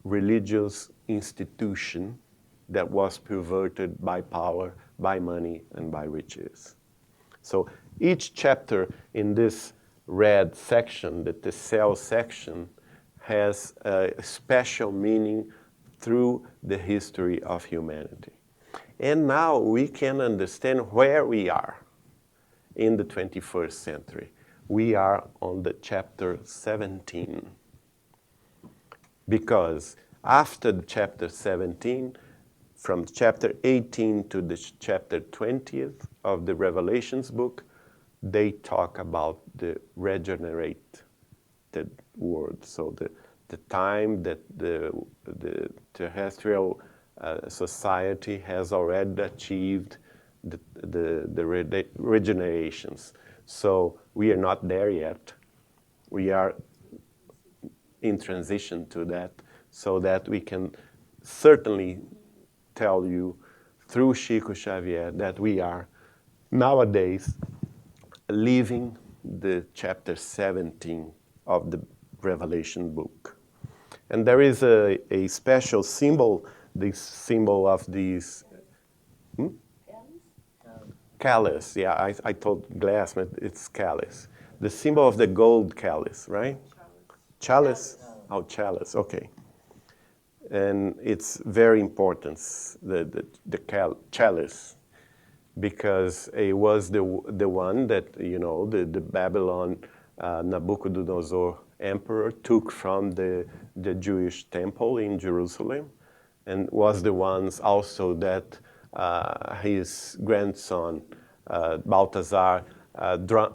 religious institution that was perverted by power, by money, and by riches. So each chapter in this red section, the Tessel section, has a special meaning through the history of humanity. And now we can understand where we are in the 21st century. We are on the chapter 17. Because after the chapter 17, from chapter 18 to the chapter 20th of the Revelations book, they talk about the regenerated world. So the time that the terrestrial society has already achieved the regenerations. So we are not there yet. We are in transition to that, so that we can certainly tell you through Chico Xavier that we are nowadays living the chapter 17 of the Revelation book. And there is a special symbol, this symbol of these chalice. Yeah, I told glass, but it's chalice. The symbol of the gold chalice, right? Chalice? Oh, chalice, okay. And it's very important, the chalice, because it was the one that, you know, the Babylon Nabucodonosor emperor took from the Jewish temple in Jerusalem, and was the ones also that his grandson Baltazar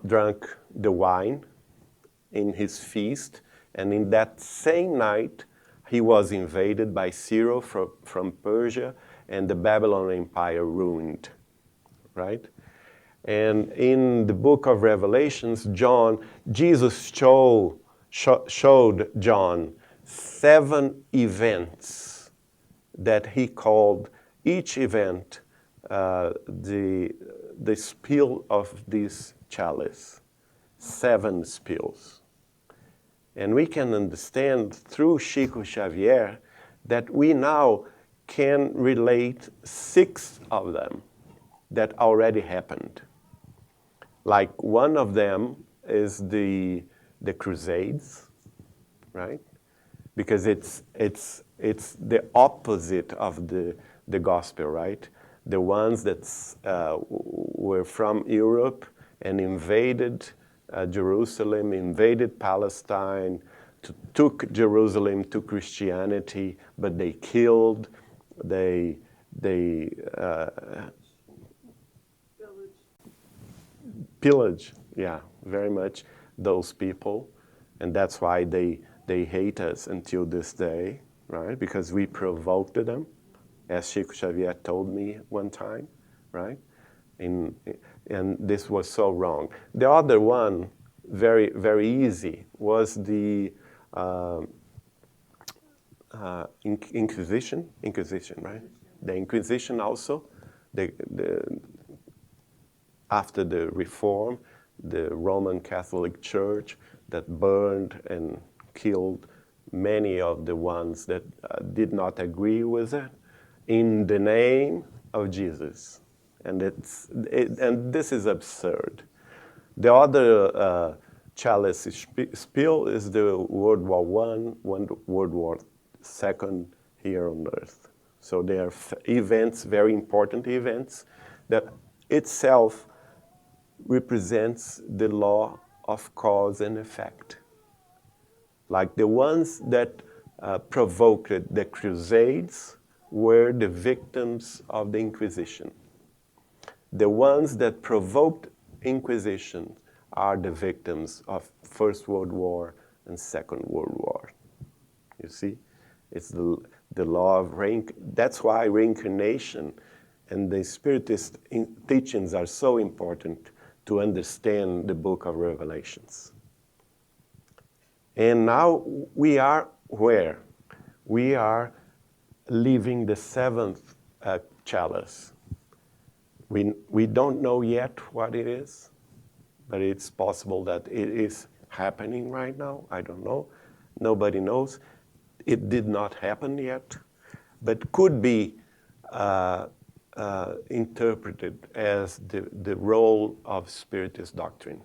drank the wine in his feast, and in that same night he was invaded by Cyril from Persia, and the Babylon Empire ruined, right? And in the book of Revelations, Jesus showed John 7 events that he called each event the spill of this chalice. 7 spills. And we can understand through Chico Xavier that we now can relate 6 of them that already happened. Like one of them is the Crusades, right? Because it's the opposite of the gospel, right? The ones that were from Europe and invaded Jerusalem, invaded Palestine, took Jerusalem to Christianity, but they killed, they pillage, yeah, very much those people, and that's why they hate us until this day, right? Because we provoked them, as Chico Xavier told me one time, right? And this was so wrong. The other one, very, very easy, was the Inquisition, right? The Inquisition also, after the Reform, the Roman Catholic Church that burned and killed many of the ones that did not agree with it in the name of Jesus. And this is absurd. The other chalice spill is the World War I, World War II here on Earth. So they are events, very important events, that itself represents the law of cause and effect. Like the ones that provoked the Crusades were the victims of the Inquisition. The ones that provoked Inquisition are the victims of First World War and Second World War. You see? It's the law of that's why reincarnation and the Spiritist teachings are so important to understand the book of Revelations. And now we are where? We are leaving the seventh chalice. We don't know yet what it is, but it's possible that it is happening right now. I don't know. Nobody knows. It did not happen yet, but could be interpreted as the role of Spiritist doctrine,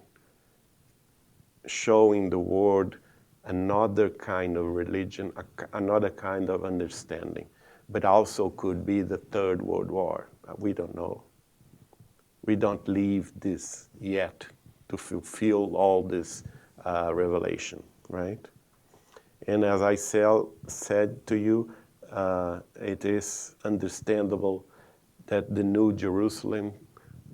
showing the world another kind of religion, another kind of understanding, but also could be the Third World War. We don't know. We don't leave this yet to fulfill all this revelation, right? And as I said to you, it is understandable that the New Jerusalem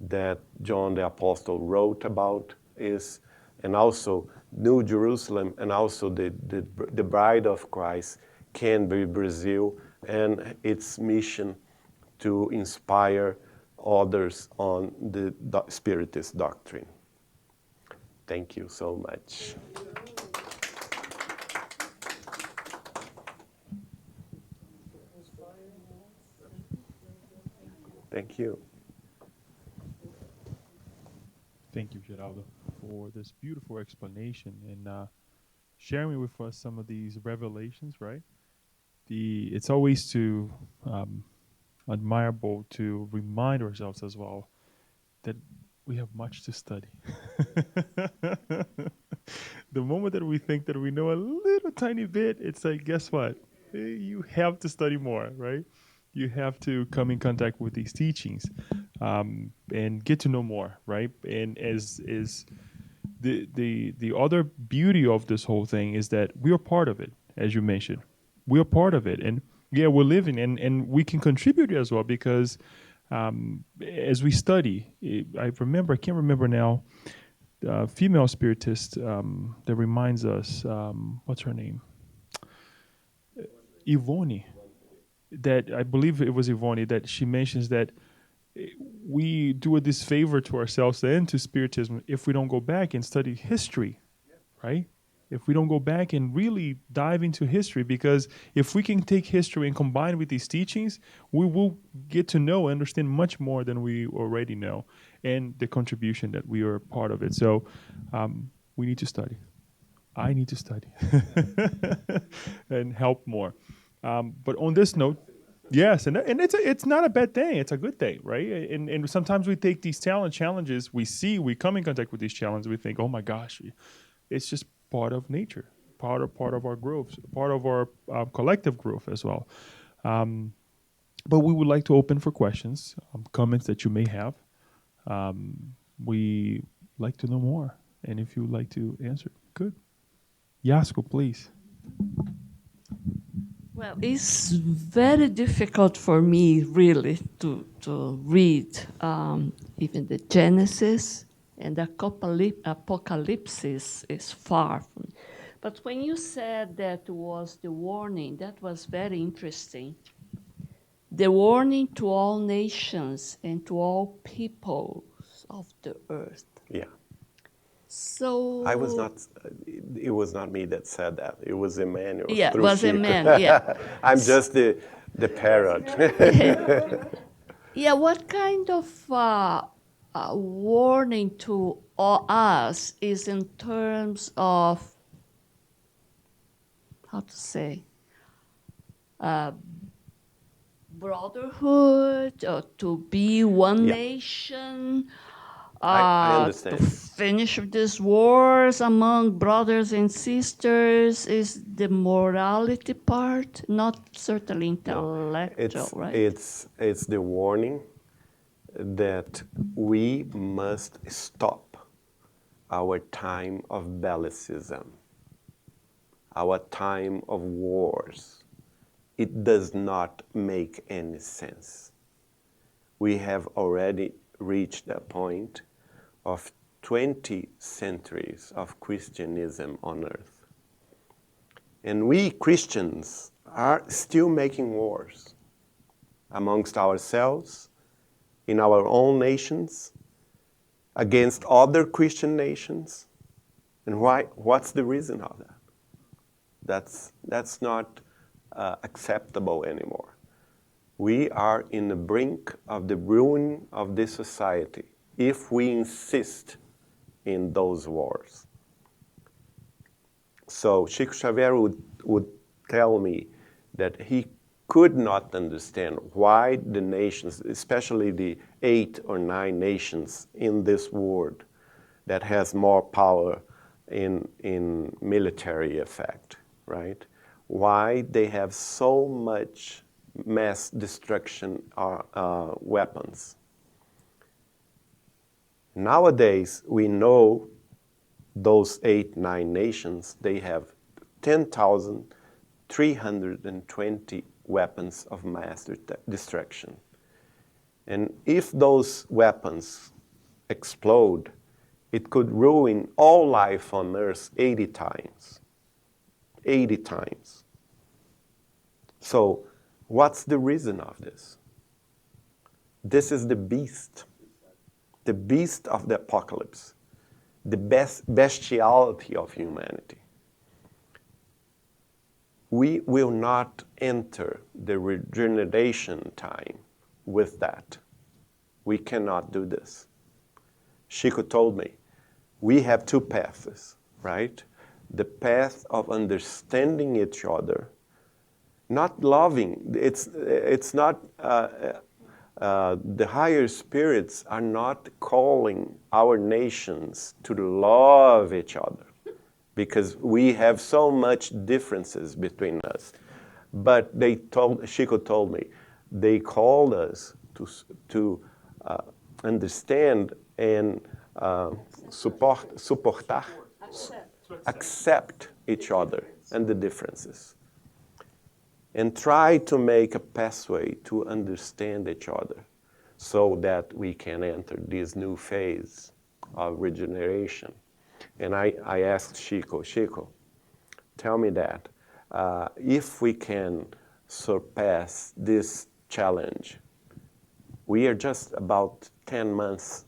that John the Apostle wrote about is, and also New Jerusalem and also the bride of Christ can be Brazil and its mission to inspire others on the Spiritist doctrine. Thank you so much. Thank you. Thank you, Geraldo, for this beautiful explanation and sharing with us some of these revelations, right? It's always admirable to remind ourselves as well that we have much to study. The moment that we think that we know a little tiny bit, it's like, guess what? You have to study more, right? You have to come in contact with these teachings and get to know more, right? And as the other beauty of this whole thing is that we are part of it, as you mentioned. We are part of it, and yeah, we're living, and we can contribute as well because as we study, I can't remember now, female spiritist that reminds us, what's her name? Yvonne. That I believe it was Yvonne that she mentions that we do a disfavor to ourselves and to Spiritism if we don't go back and study history, right? If we don't go back and really dive into history, because if we can take history and combine with these teachings, we will get to know and understand much more than we already know, and the contribution that we are part of it. So we need to study. I need to study and help more. But on this note, yes, and it's not a bad thing. It's a good thing, right? And sometimes we take these challenges. We come in contact with these challenges. We think, oh my gosh, it's just part of nature, part of our growth, part of our collective growth as well. But we would like to open for questions, comments that you may have. We like to know more, and if you would like to answer, good. Yasko, please. Well, it's very difficult for me, really, to read even the Genesis, and the Apocalypse is far from. But when you said that was the warning, that was very interesting. The warning to all nations and to all peoples of the earth. Yeah. So I was not. It was not me that said that. It was Emmanuel. Yeah, it was Emmanuel. Yeah. I'm just the parrot. Yeah. What kind of warning to us is in terms of how to say brotherhood, or to be one nation? I understand. To finish these wars among brothers and sisters is the morality part, not certainly intellectual, right? It's the warning that we must stop our time of bellicism, our time of wars. It does not make any sense. We have already reached a point of 20 centuries of Christianism on earth. And we Christians are still making wars amongst ourselves, in our own nations, against other Christian nations. And why? What's the reason of that? That's not acceptable anymore. We are in the brink of the ruin of this society if we insist in those wars. So Chico Xavier would tell me that he could not understand why the nations, especially the 8 or 9 nations in this world that has more power in military effect, right? Why they have so much mass destruction weapons. Nowadays, we know those 8, 9 nations, they have 10,320 weapons of mass destruction. And if those weapons explode, it could ruin all life on Earth 80 times. 80 times. So, what's the reason of this? This is the beast of the apocalypse, the bestiality of humanity. We will not enter the regeneration time with that. We cannot do this. Chico told me, we have 2 paths, right? The path of understanding each other, not loving. It's not, the higher spirits are not calling our nations to love each other because we have so much differences between us. But Chico told me, they called us to understand and accept each other and the differences. And try to make a pathway to understand each other so that we can enter this new phase of regeneration. And I asked Chico, tell me that if we can surpass this challenge, we are just about 10 months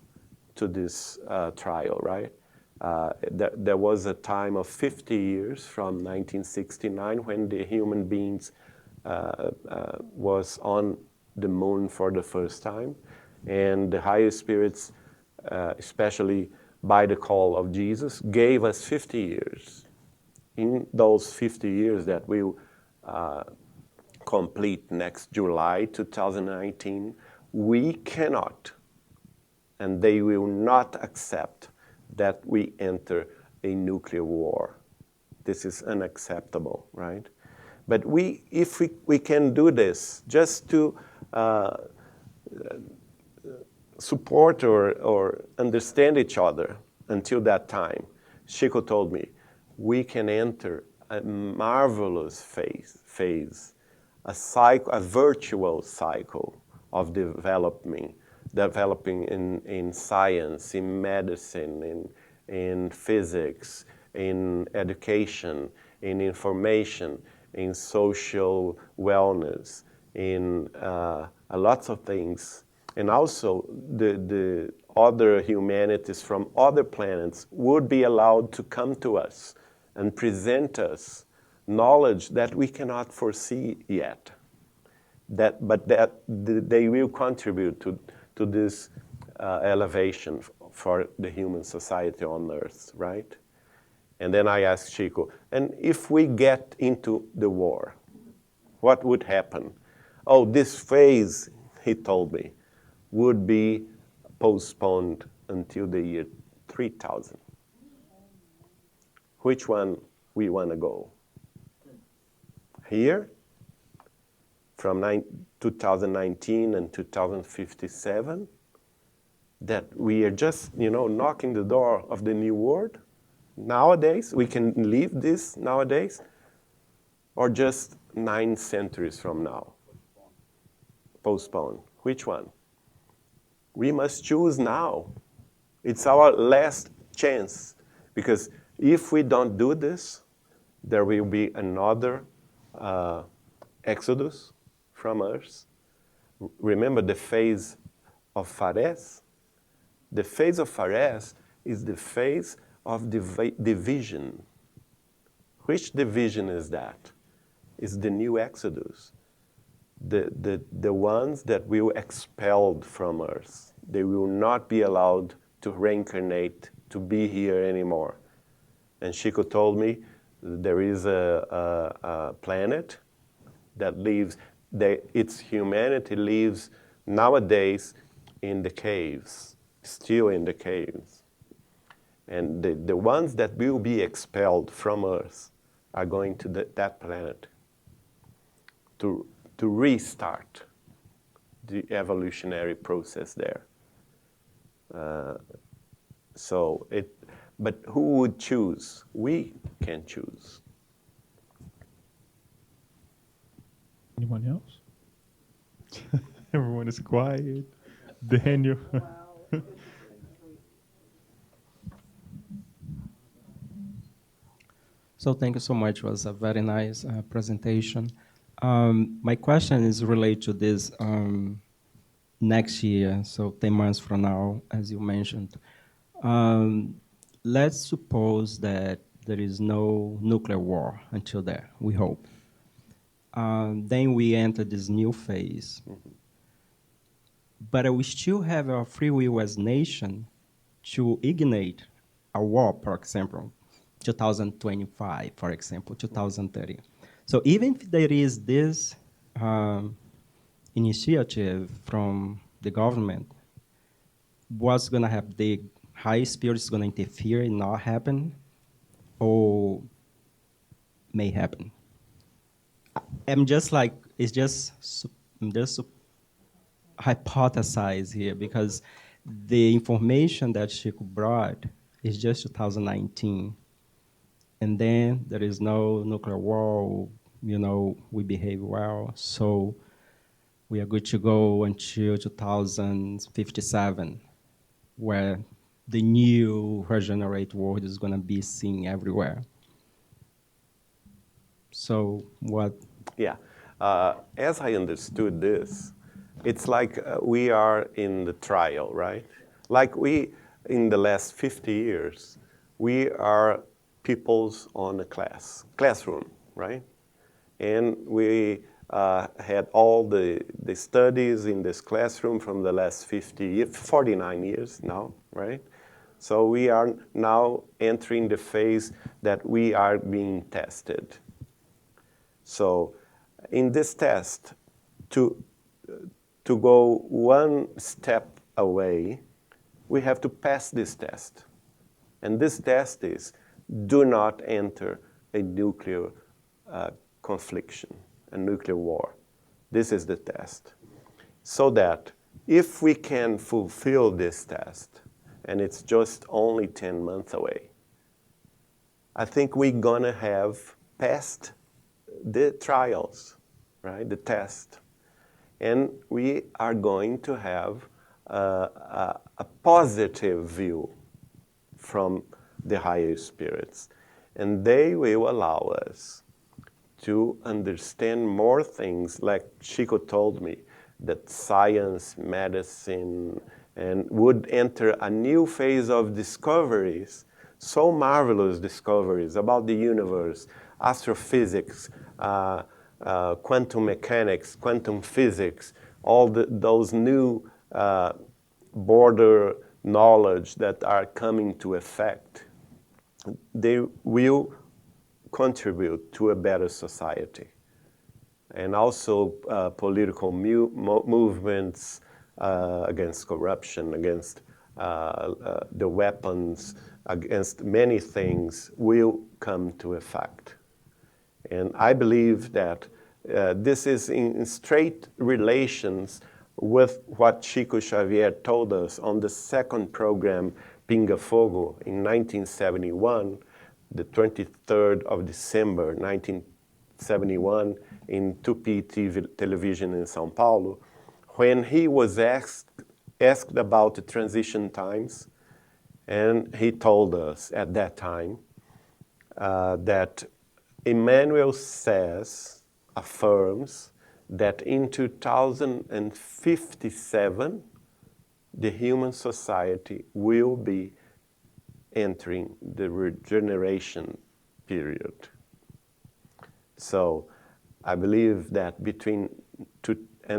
to this trial, right? There was a time of 50 years from 1969 when the human beings was on the moon for the first time. And the higher spirits, especially by the call of Jesus, gave us 50 years. In those 50 years that we'll complete next July 2019, we cannot, and they will not accept that we enter a nuclear war. This is unacceptable, right? But if we can do this just to support or understand each other until that time, Chico told me, we can enter a marvelous phase, a virtual cycle of developing in science, in medicine, in physics, in education, in information, in social wellness, in lots of things. And also the other humanities from other planets would be allowed to come to us and present us knowledge that we cannot foresee yet. But they will contribute to this elevation for the human society on Earth, right? And then I asked Chico, and if we get into the war, what would happen? Oh, this phase, he told me, would be postponed until the year 3000. Which one we want to go? Here, from 2019 and 2057, that we are just, knocking the door of the new world? Nowadays, we can leave this nowadays, or just 9 centuries from now? Postpone. Which one? We must choose now. It's our last chance, because if we don't do this, there will be another exodus from Earth. Remember the phase of Fares? The phase of Fares is the phase of division. Which division is that? It's the new Exodus. the ones that will expelled from Earth, they will not be allowed to reincarnate, to be here anymore. And Chico told me there is a planet that lives, its humanity lives nowadays in the caves, still in the caves. And the ones that will be expelled from Earth are going to that planet to restart the evolutionary process there. But who would choose? We can choose. Anyone else? Everyone is quiet. Daniel. So thank you so much. It was a very nice presentation. My question is related to this next year, so 10 months from now, as you mentioned. Let's suppose that there is no nuclear war until there, we hope. Then we enter this new phase. Mm-hmm. But we still have our free will as nation to ignite a war, for example, 2025, for example, 2030. So even if there is this initiative from the government, what's going to happen? The high spirit is going to interfere and not happen, or may happen? I'm just like, I'm just hypothesize here, because the information that Chico brought is just 2019. And then there is no nuclear war, we behave well. So we are good to go until 2057, where the new regenerate world is going to be seen everywhere. So what? Yeah. As I understood this, it's like we are in the trial, right? Like in the last 50 years, we are peoples on a classroom, right? And we had all the studies in this classroom from the last 49 years now, right? So we are now entering the phase that we are being tested. So in this test, to go one step away, we have to pass this test. And this test is, do not enter a nuclear confliction, a nuclear war. This is the test. So that if we can fulfill this test, and it's just only 10 months away, I think we're gonna have passed the trials, right, the test. And we are going to have a positive view from the higher spirits. And they will allow us to understand more things, like Chico told me, that science, medicine, and would enter a new phase of discoveries, so marvelous discoveries about the universe, astrophysics, quantum mechanics, quantum physics, all those new border knowledge that are coming to effect. They will contribute to a better society. And also political movements against corruption, against the weapons, against many things will come to effect. And I believe that this is in straight relations with what Chico Xavier told us on the second program, Pinga Fogo, in 1971, the 23rd of December, 1971, in Tupi television in São Paulo, when he was asked about the transition times, and he told us at that time that Emmanuel affirms that in 2057, the human society will be entering the regeneration period. So I believe that between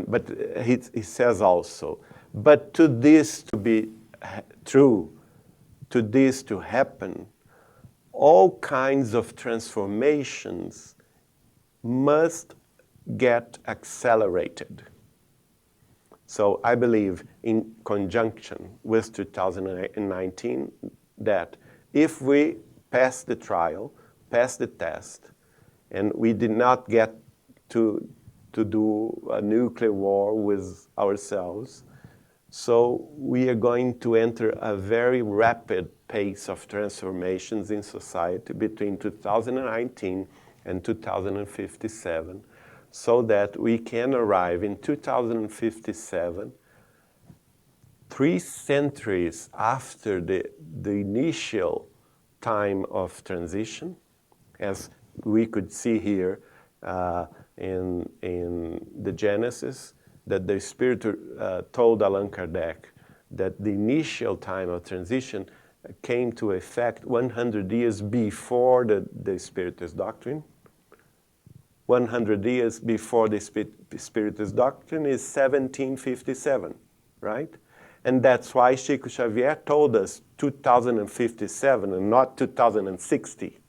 But he says also, but to this to be true, to this to happen, all kinds of transformations must get accelerated. So I believe, in conjunction with 2019, that if we pass the trial, pass the test, and we did not get to do a nuclear war with ourselves, so we are going to enter a very rapid pace of transformations in society between 2019 and 2057, so that we can arrive in 2057, 3 centuries after the initial time of transition, as we could see here in the Genesis, that the Spirit told Allan Kardec that the initial time of transition came to effect 100 years before the Spiritist Doctrine. 100 years before the Spiritist Doctrine is 1757, right? And that's why Chico Xavier told us 2057 and not 2060.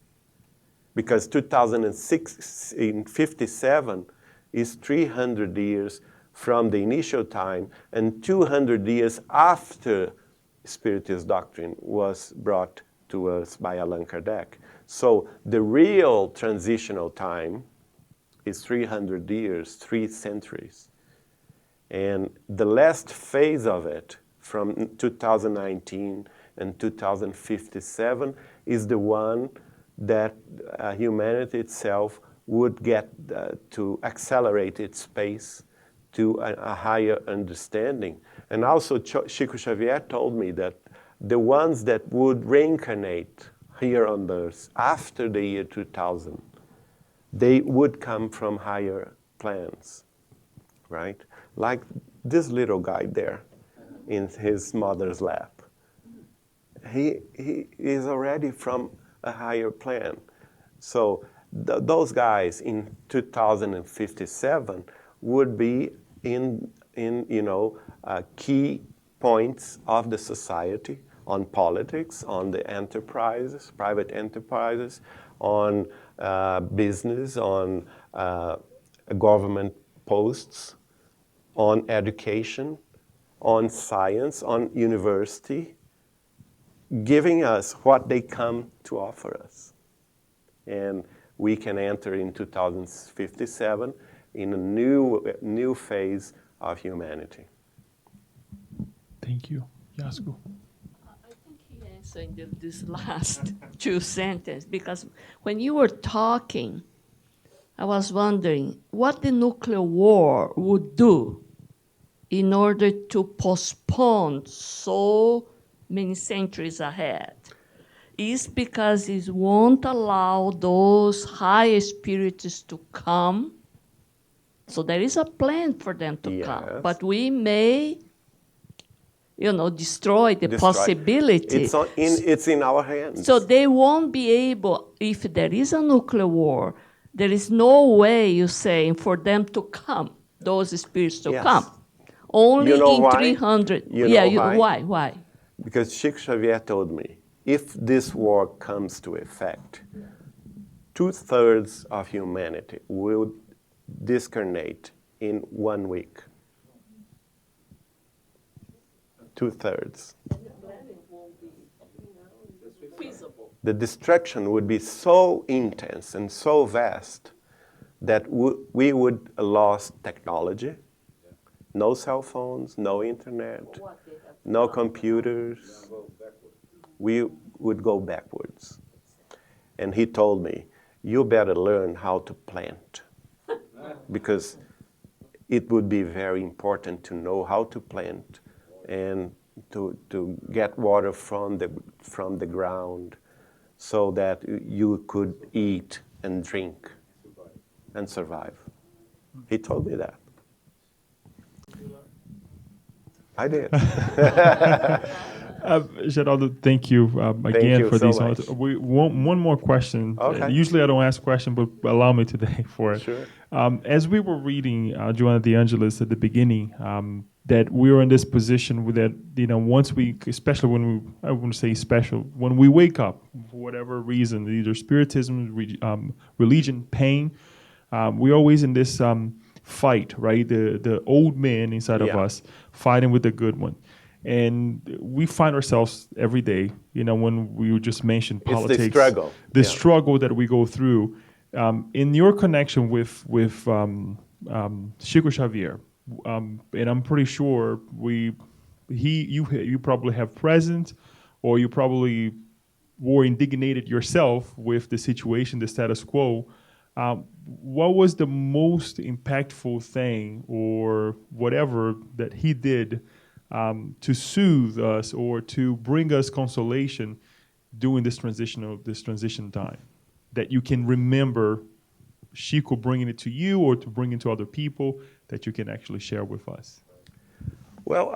Because 2057 is 300 years from the initial time and 200 years after Spiritist Doctrine was brought to us by Allan Kardec. So the real transitional time is 300 years, 3 centuries. And the last phase of it, from 2019 and 2057, is the one that humanity itself would get to accelerate its pace to a higher understanding. And also Chico Xavier told me that the ones that would reincarnate here on earth after the year 2000, they would come from higher plans, right? Like this little guy there in his mother's lap. He is already from a higher plan. So those guys in 2057 would be in key points of the society, on politics, on the enterprises, private enterprises, on business, on government posts, on education, on science, on university, giving us what they come to offer us. And we can enter in 2057 in a new phase of humanity. Thank you. Yasko. I think he answered this last 2 sentences, because when you were talking, I was wondering what the nuclear war would do in order to postpone so many centuries ahead. Is because it won't allow those higher spirits to come. So there is a plan for them to come. But we may, destroy the possibility. It's in our hands. So they won't be able, if there is a nuclear war, there is no way, you're saying, for them to come, those spirits to come. Only in why? 300. Why? Because Chico Xavier told me, if this war comes to effect, 2/3 of humanity will discarnate in 1 week. 2/3. The destruction would be so intense and so vast that we would have lost technology, no cell phones, no internet, no computers. We would go backwards. And he told me, you better learn how to plant, because it would be very important to know how to plant and to get water from the ground so that you could eat and drink and survive. He told me that. I did. Geraldo, thank you again you for so these. much. One more question. Okay. Usually I don't ask question, but allow me today for it. Sure. As we were reading Joanna de Angelis at the beginning, that we were in this position with that, once we, especially when we, I wouldn't say special, when we wake up, for whatever reason, either spiritism, religion, pain, we're always in this fight, right? The old man inside of Yeah. us fighting with the good one. And we find ourselves every day, when we just mentioned It's the politics, struggle. the Yeah. struggle that we go through. In your connection with Chico Xavier, and I'm pretty sure you probably have present, or you probably were indignated yourself with the situation, the status quo. What was the most impactful thing, or whatever, that he did to soothe us or to bring us consolation during this transition time, that you can remember Chico bringing it to you or to bring it to other people, that you can actually share with us? Well,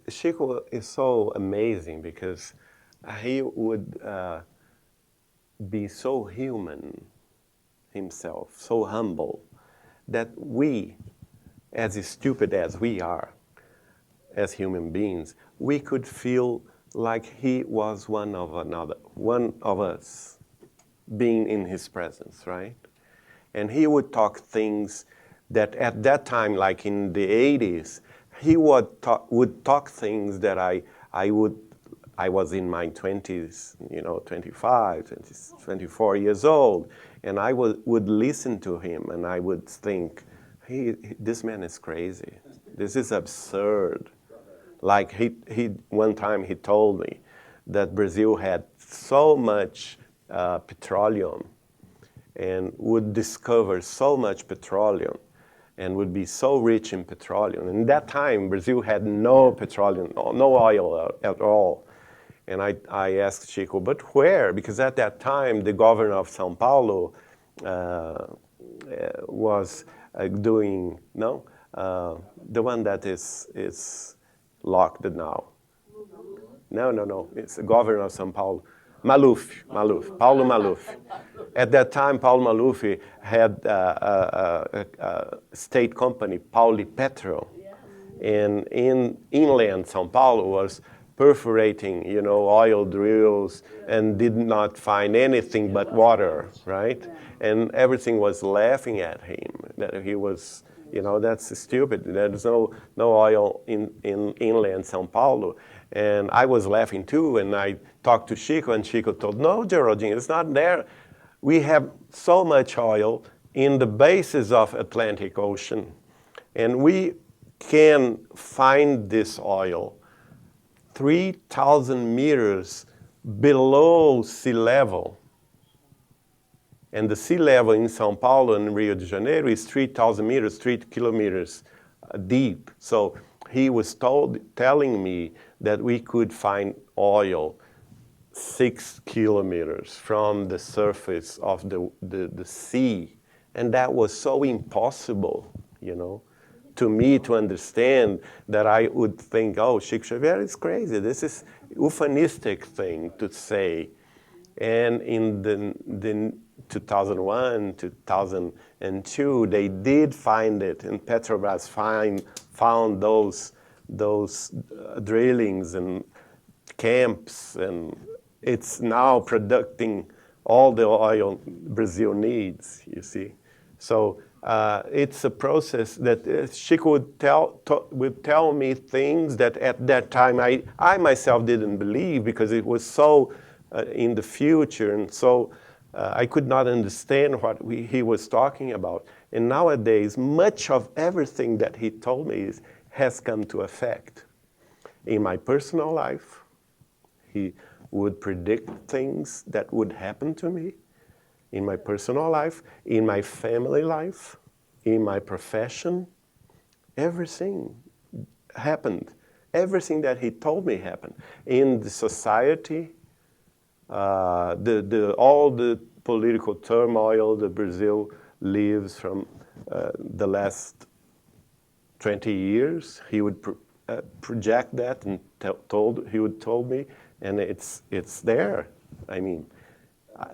Chico is so amazing because he would be so human himself, so humble, that we, as stupid as we are, as human beings, we could feel like he was one of us, being in his presence, right? And he would talk things that at that time, like in the 80s, he would talk things that I was in my 20s, 25, 24 years old, and I would listen to him and I would think, this man is crazy. This is absurd. Like one time he told me that Brazil had so much petroleum and would discover so much petroleum and would be so rich in petroleum. And that time, Brazil had no petroleum, no oil at all. And I asked Chico, but where? Because at that time, the governor of São Paulo was doing, the one that is locked now. No. It's the governor of São Paulo. Paulo Maluf. At that time, Paulo Maluf had a state company, Paulipetro, and in inland São Paulo was perforating, oil drills, and did not find anything but water, right? And everything was laughing at him, that he was, that's stupid. There's no oil in inland São Paulo. And I was laughing too, and I talked to Chico, and Chico told, no, Geraldine, it's not there. We have so much oil in the bases of Atlantic Ocean, and we can find this oil 3,000 meters below sea level. And the sea level in São Paulo and Rio de Janeiro is 3,000 meters, 3 kilometers deep. So he was telling me that we could find oil 6 kilometers from the surface of the sea. And that was so impossible, to me to understand, that I would think, oh, Chico Xavier is crazy. This is euphemistic thing to say. And in the 2001, 2002, they did find it, and Petrobras found those drillings and camps, and it's now producing all the oil Brazil needs, you see. So it's a process that Chico would tell me things that at that time I myself didn't believe, because it was so in the future, and so I could not understand what he was talking about. And nowadays, much of everything that he told me has come to effect. In my personal life, he would predict things that would happen to me. In my personal life, in my family life, in my profession, everything happened. Everything that he told me happened. In the society, all the political turmoil that Brazil lives from the last 20 years, he would project that and he would told me, and it's there. I mean,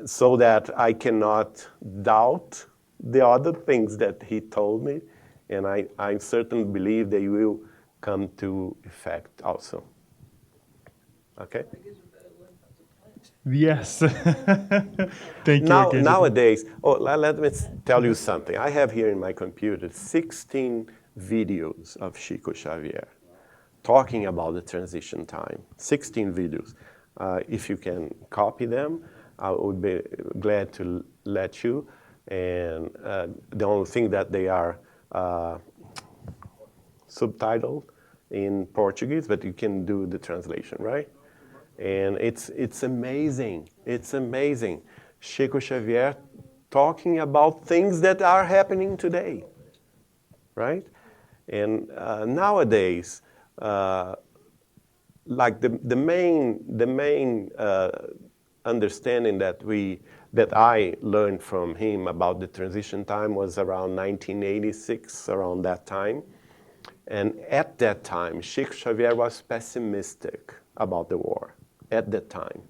so that I cannot doubt the other things that he told me, and I certainly believe they will come to effect also. Okay? Yes. Thank you again. Nowadays, let me tell you something. I have here in my computer 16 videos of Chico Xavier talking about the transition time. 16 videos. If you can copy them, I would be glad to let you. And the only thing that they are subtitled in Portuguese, but you can do the translation, right? And it's amazing. It's amazing. Chico Xavier talking about things that are happening today, right? And nowadays, like the main understanding that I learned from him about the transition time was around 1986, around that time. And at that time, Chico Xavier was pessimistic about the war at that time,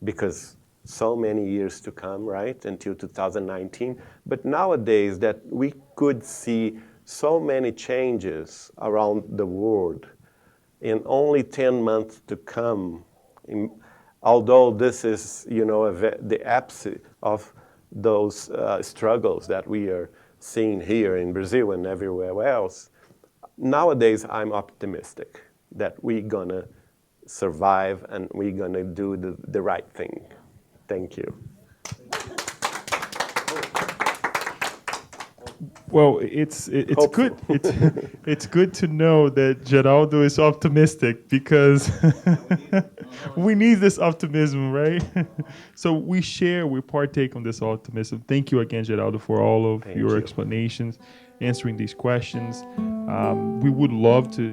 because so many years to come, right, until 2019. But nowadays that we could see so many changes around the world in only 10 months to come, although this is, the absence of those struggles that we are seeing here in Brazil and everywhere else, nowadays I'm optimistic that we're gonna survive and we're gonna do the right thing. Thank you. Well, it's good. It's good to know that Geraldo is optimistic, because we need this optimism, right? So we partake on this optimism. Thank you again, Geraldo, for all of your explanations, answering these questions. We would love to,